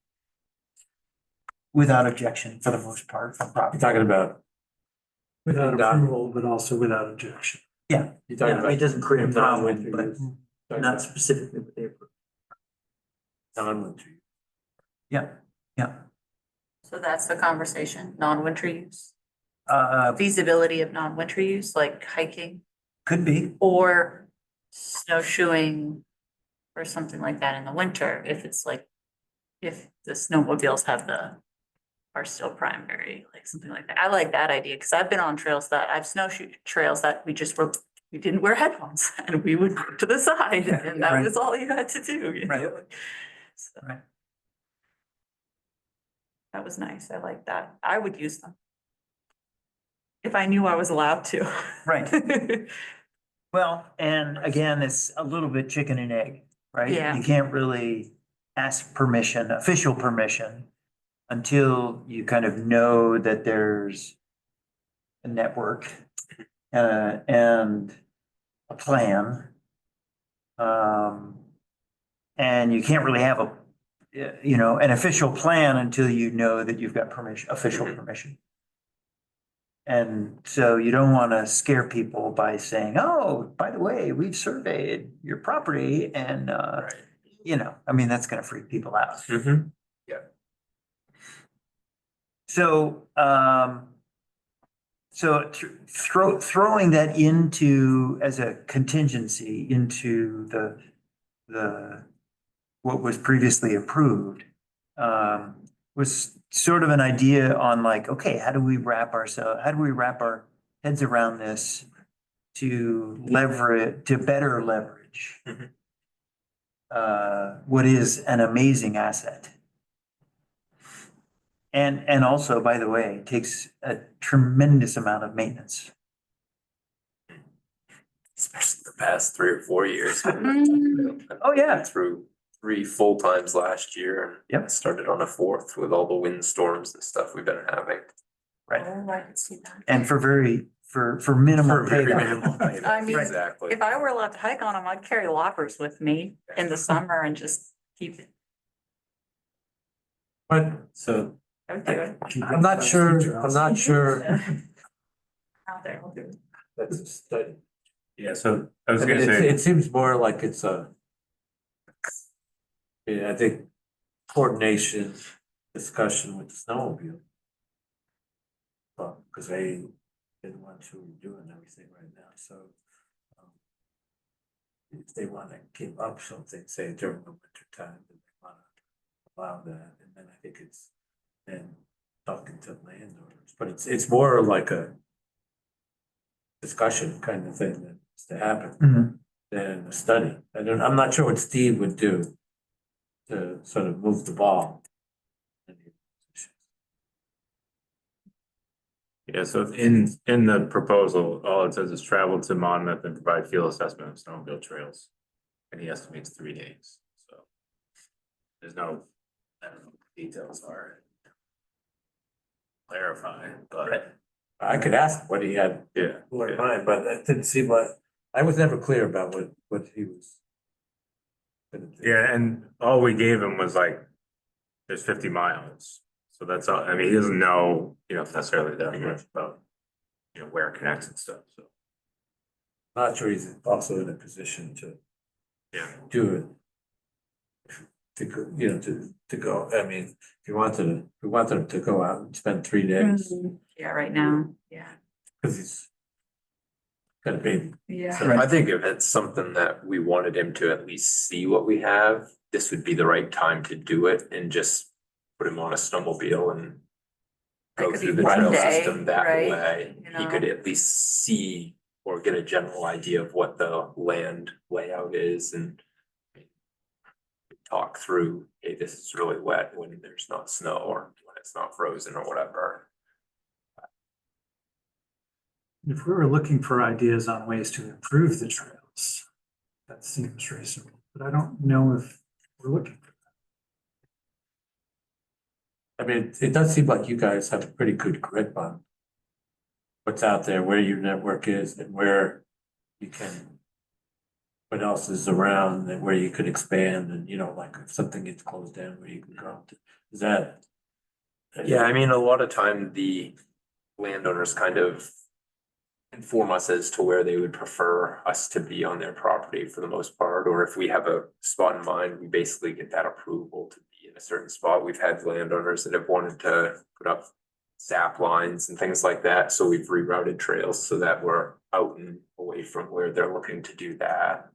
Without objection for the most part from You're property. talking about, Without Doc. approval, but also without objection. Yeah, you're talking about. it doesn't create a problem, non-winter but use. Talking not about specifically what they approve. Non-winter. use. Yeah, yeah. so that's the conversation, non-winter use, Uh, feasibility of non-winter use, like hiking could be, or snowshoeing or something like that in the winter, if it's like, if the snowmobiles are still primary, like something like that. I like that idea, because I've been on trails I've snowshoed trails that we didn't wear headphones and we would go to the side Yeah, and that right. was all you had to do, you Right. know? So right. that was nice. I like that. I would use them. If I knew I was allowed to. Right. Well, and again, it's a little bit chicken and egg, right? Yeah. You can't really ask permission, official permission, until you kind of know that there's a network and a plan. And you can't really have an official plan until you know that you've got permission, official permission. And so you don't want to scare people by saying, oh, by the way, we've surveyed your property and, Right. I mean, that's going to freak people out. Mm-hmm. So, throwing that into, as a contingency into what was previously approved, was sort of an idea on like, okay, how do we wrap our heads around this to better leverage Mhm. what is an amazing asset? And also, by the way, takes a tremendous amount of maintenance. Especially the past 3 or 4 years. Oh, yeah. Through 3 full times last year and Yep. started on a 4th with all the windstorms and stuff we've been having. Right. Oh, I can see that. And for minimal For very payback. minimal payback, I mean, exactly. If I were allowed to hike on them, I'd carry lockers with me in the summer and just keep it. But, so, I would do it. I'm not sure Out there, I'll do it. that's a study. Yeah, so I was I mean, gonna say. it seems more like it's I think coordination, discussion with the snowmobile. Well, because they didn't want to do everything right now, so. If they want to keep up something, say during the winter time, then they want to allow that, and then I think it's then talking to landowners, but it's more like a discussion kind of thing that needs to happen Mhm. than a study. I'm not sure what Steve would do to sort of move the ball. Yeah, so in the proposal, all it says is travel to Monmouth and provide field assessment of snowmobile trails. And he estimates 3 days, so. There's no, I don't know, what the details are. Clarify, but I could ask what he had yeah. in mind, but it didn't seem like, I was never clear about what he was. gonna do. Yeah, and all we gave him was like, there's 50 miles. So that's all, I mean, he doesn't know, necessarily that much about, where it connects and stuff, so. Not sure he's also in a position to Yeah. do it. To go, to go, I mean, if you wanted him to go out and spend 3 days, Yeah, right now, yeah. because he's got a baby. Yeah. So I think if it's something that we wanted him to at least see what we have, this would be the right time to do it and just put him on a snowmobile and That go could through be the one trail day, system that right? way. You He know. could at least see or get a general idea of what the land layout is and talk through, hey, this is really wet when there's not snow or when it's not frozen or whatever. If we were looking for ideas on ways to improve the trails, that seems reasonable, but I don't know if we're looking for I mean, it does seem like you guys have a pretty good grip on what's out there, where your network is and where you can, what else is around and where you could expand and, like if something gets closed down, where you can go to. Is that? Yeah, I mean, a lot of time the landowners kind of inform us as to where they would prefer us to be on their property for the most part, or if we have a spot in mind, we basically get that approval to be in a certain spot. We've had landowners that have wanted to put up sap lines and things like that, so we've rerouted trails so that we're out and away from where they're looking to do that.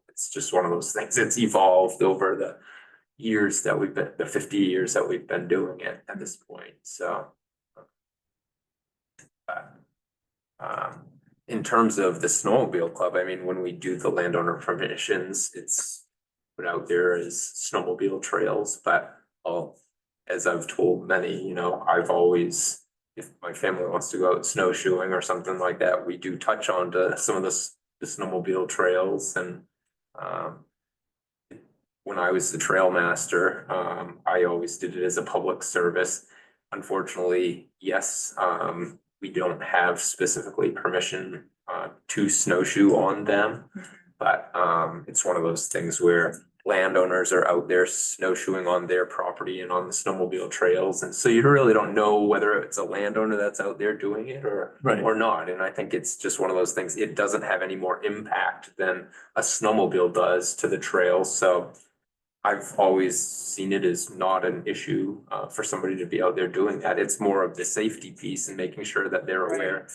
It's just one of those things. It's evolved over the years that we've been, the 50 years that we've been doing it at this point, so. In terms of the snowmobile club, I mean, when we do the landowner permissions, it's put out there as snowmobile trails, but as I've told many, I've always, if my family wants to go out snowshoeing or something like that, we do touch on to some of the snowmobile trails and when I was the trail master, I always did it as a public service. Unfortunately, yes, we don't have specifically permission to snowshoe on them. But it's one of those things where landowners are out there snowshoeing on their property and on the snowmobile trails. And so you really don't know whether it's a landowner that's out there doing it Right. or not. And I think it's just one of those things, it doesn't have any more impact than a snowmobile does to the trail. So I've always seen it as not an issue for somebody to be out there doing that. It's more of the safety piece and making sure that they're aware.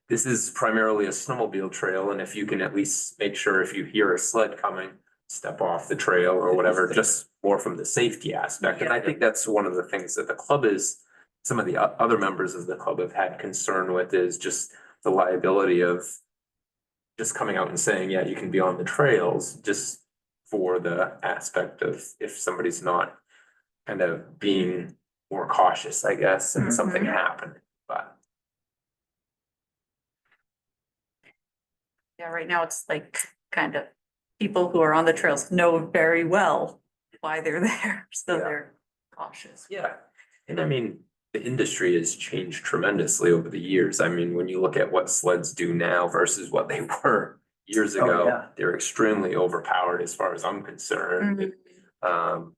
This is primarily a snowmobile trail, and if you can at least make sure if you hear a sled coming, step off the trail or whatever, just more from the safety aspect. And I think that's one of the things that the club is, some of the other members of the club have had concern with is just the liability of just coming out and saying, yeah, you can be on the trails, just for the aspect of if somebody's not kind of being more cautious, I guess, and something happened, but. Yeah, right now it's like kind of people who are on the trails know very well why they're there, so Yeah. they're cautious. Yeah, and I mean, the industry has changed tremendously over the years. I mean, when you look at what sleds do now versus what they were years Oh, ago, yeah. they're extremely overpowered as far as I'm concerned. Mhm.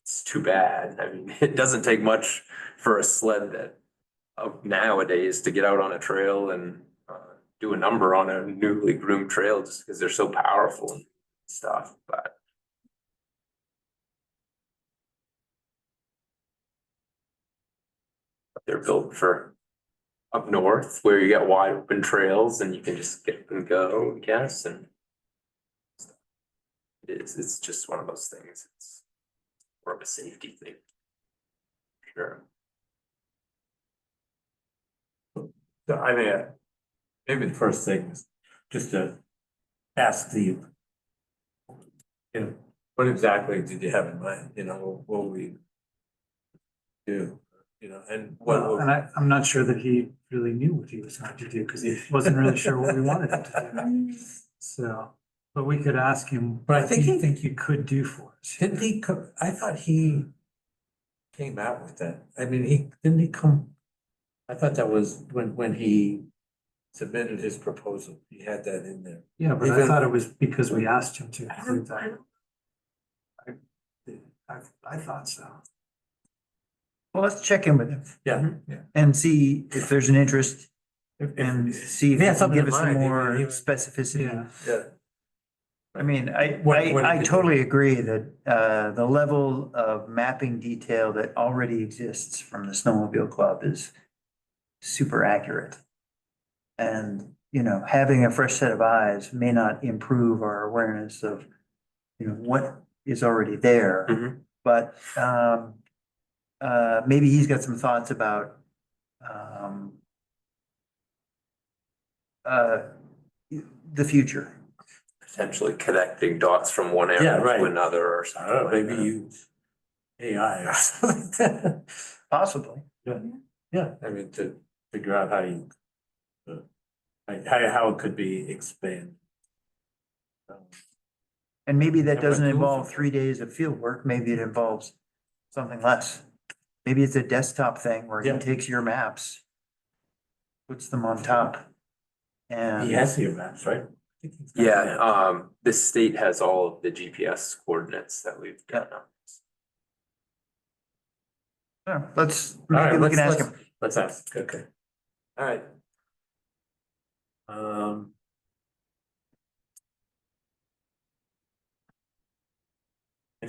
It's too bad. I mean, it doesn't take much for a sled that nowadays to get out on a trail and do a number on a newly groomed trail just because they're so powerful and stuff, but. They're built for up north where you get wide open trails and you can just get up and go, I guess, and. It's just one of those things. It's more of a safety thing. Sure. So I mean, maybe the first thing is just to ask the, you know, what exactly did you have in mind, you know, what we do, you know, and what, Well, and I'm not sure that he really knew what he was going to do because he wasn't really sure what we wanted him to do. So, but we could ask him, But I what think do you he- think you could do for us? didn't he come, I thought he came out with that. I mean, didn't he come? I thought that was when he submitted his proposal, he had that in there. Yeah, but I Even- thought it was because we asked him to include that. I thought so. Well, let's check in with him Yeah, yeah. and see if there's an interest and see if He he had can something give in us some mind, more he- specificity. Yeah. Yeah. I mean, What he I could do. totally agree that the level of mapping detail that already exists from the snowmobile club is super accurate. And, you know, having a fresh set of eyes may not improve our awareness of, you know, what is already there. Mhm. But maybe he's got some thoughts about the future. Potentially connecting dots from one Yeah, area right. to another or I something don't know, like maybe that. use AI or something like that. Possibly. Yeah, I mean, to figure out how you, how it could be expanded. And maybe that And what doesn't tools involve are- 3 days of field work. Maybe it involves something less. Maybe it's a desktop thing where he Yeah. takes your maps, puts them on top. He And has your maps, right? I think he's got Yeah, maps. the state has all of the GPS coordinates that we've got. let's, All maybe right, we can ask him. let's ask, okay. All right.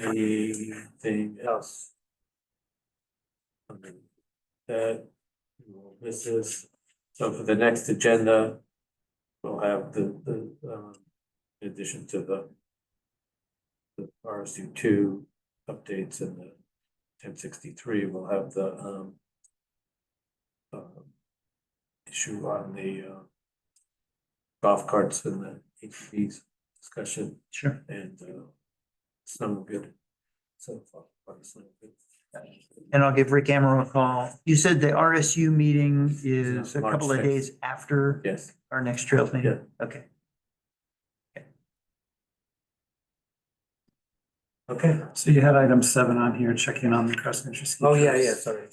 Anything else? That, this is, so for the next agenda, we'll have in addition to the RSU two updates and the 1063, we'll have the issue on the golf carts and the ATVs discussion Sure. and snowmobile. So far, on the snowmobile. And I'll give Rick Amaro a call. You said the RSU meeting is a March couple of 6th. days after Yes, our next trails meeting? Okay. Okay. So you had item 7 on here, checking on the cross country ski. Oh, yeah, trips. yeah, sorry.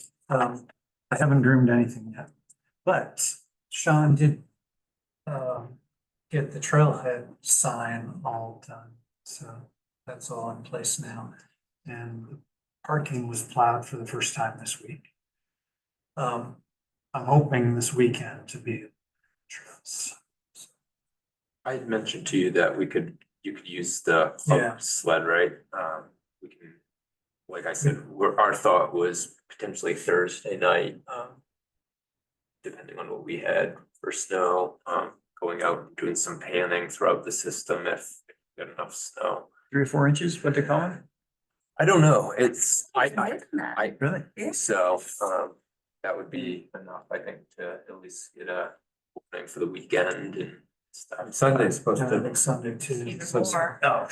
I haven't groomed anything yet, but Sean did get the trailhead sign all done, so that's all in place now. And the parking was plowed for the first time this week. I'm hoping this weekend to be trips. I had mentioned to you that you could use the Yeah. hub sled, right? We can, like I said, our thought was potentially Thursday night, depending on what we had for snow, going out and doing some panning throughout the system if we got enough snow. 3 or 4 inches, what they're calling? I don't know, it's, More than that. I, Really? so, that would be enough, I think, to at least get a opening for the weekend and stuff. Sunday's supposed Yeah, to, next Sunday too. Even So- more. Oh,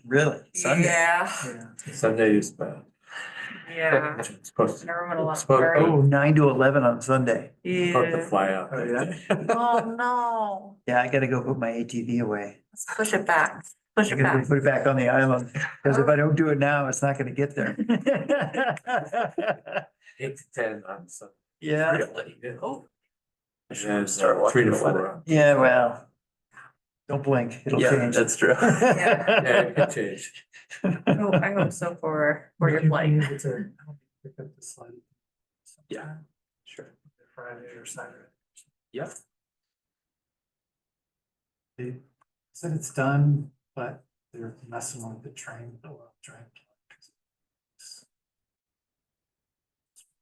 really? Sunday? Yeah, Yeah. Sunday is bad. yeah. It's supposed And everyone will It's have supposed- worry. Oh, 9 to 11 on Sunday. to Yeah. fly out. Oh, yeah? Oh, no. Yeah, I gotta go put my ATV away. Let's push it back. Push I it gotta back. put it back on the island, because if I don't do it now, it's not gonna get there. 8 to 10 on Sunday. Yeah, Really? Yeah. Oh, And Start watching 3 to the weather. 4. yeah, well. Don't blink, it'll Yeah, change. that's true. Yeah, it could change. I hope so for your Would you flight. be able to help me pick up the sled? Yeah. Sure. Friday or Saturday. Yeah. They said it's done, but they're messing with the train, train.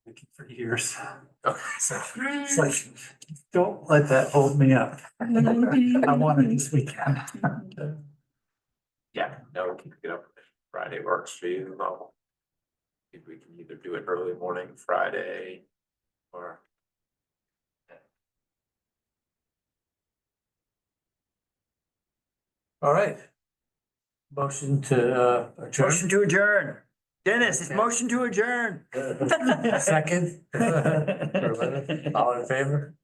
Looking for years. Okay. So it's like, don't let that hold me up. I want it this weekend. Yeah, no, we can pick it up. If Friday works for you. If we can either do it early morning Friday or. All right. Motion to adjourn. Motion to adjourn. Dennis, it's motion to adjourn. Second. For Leonard. All in favor?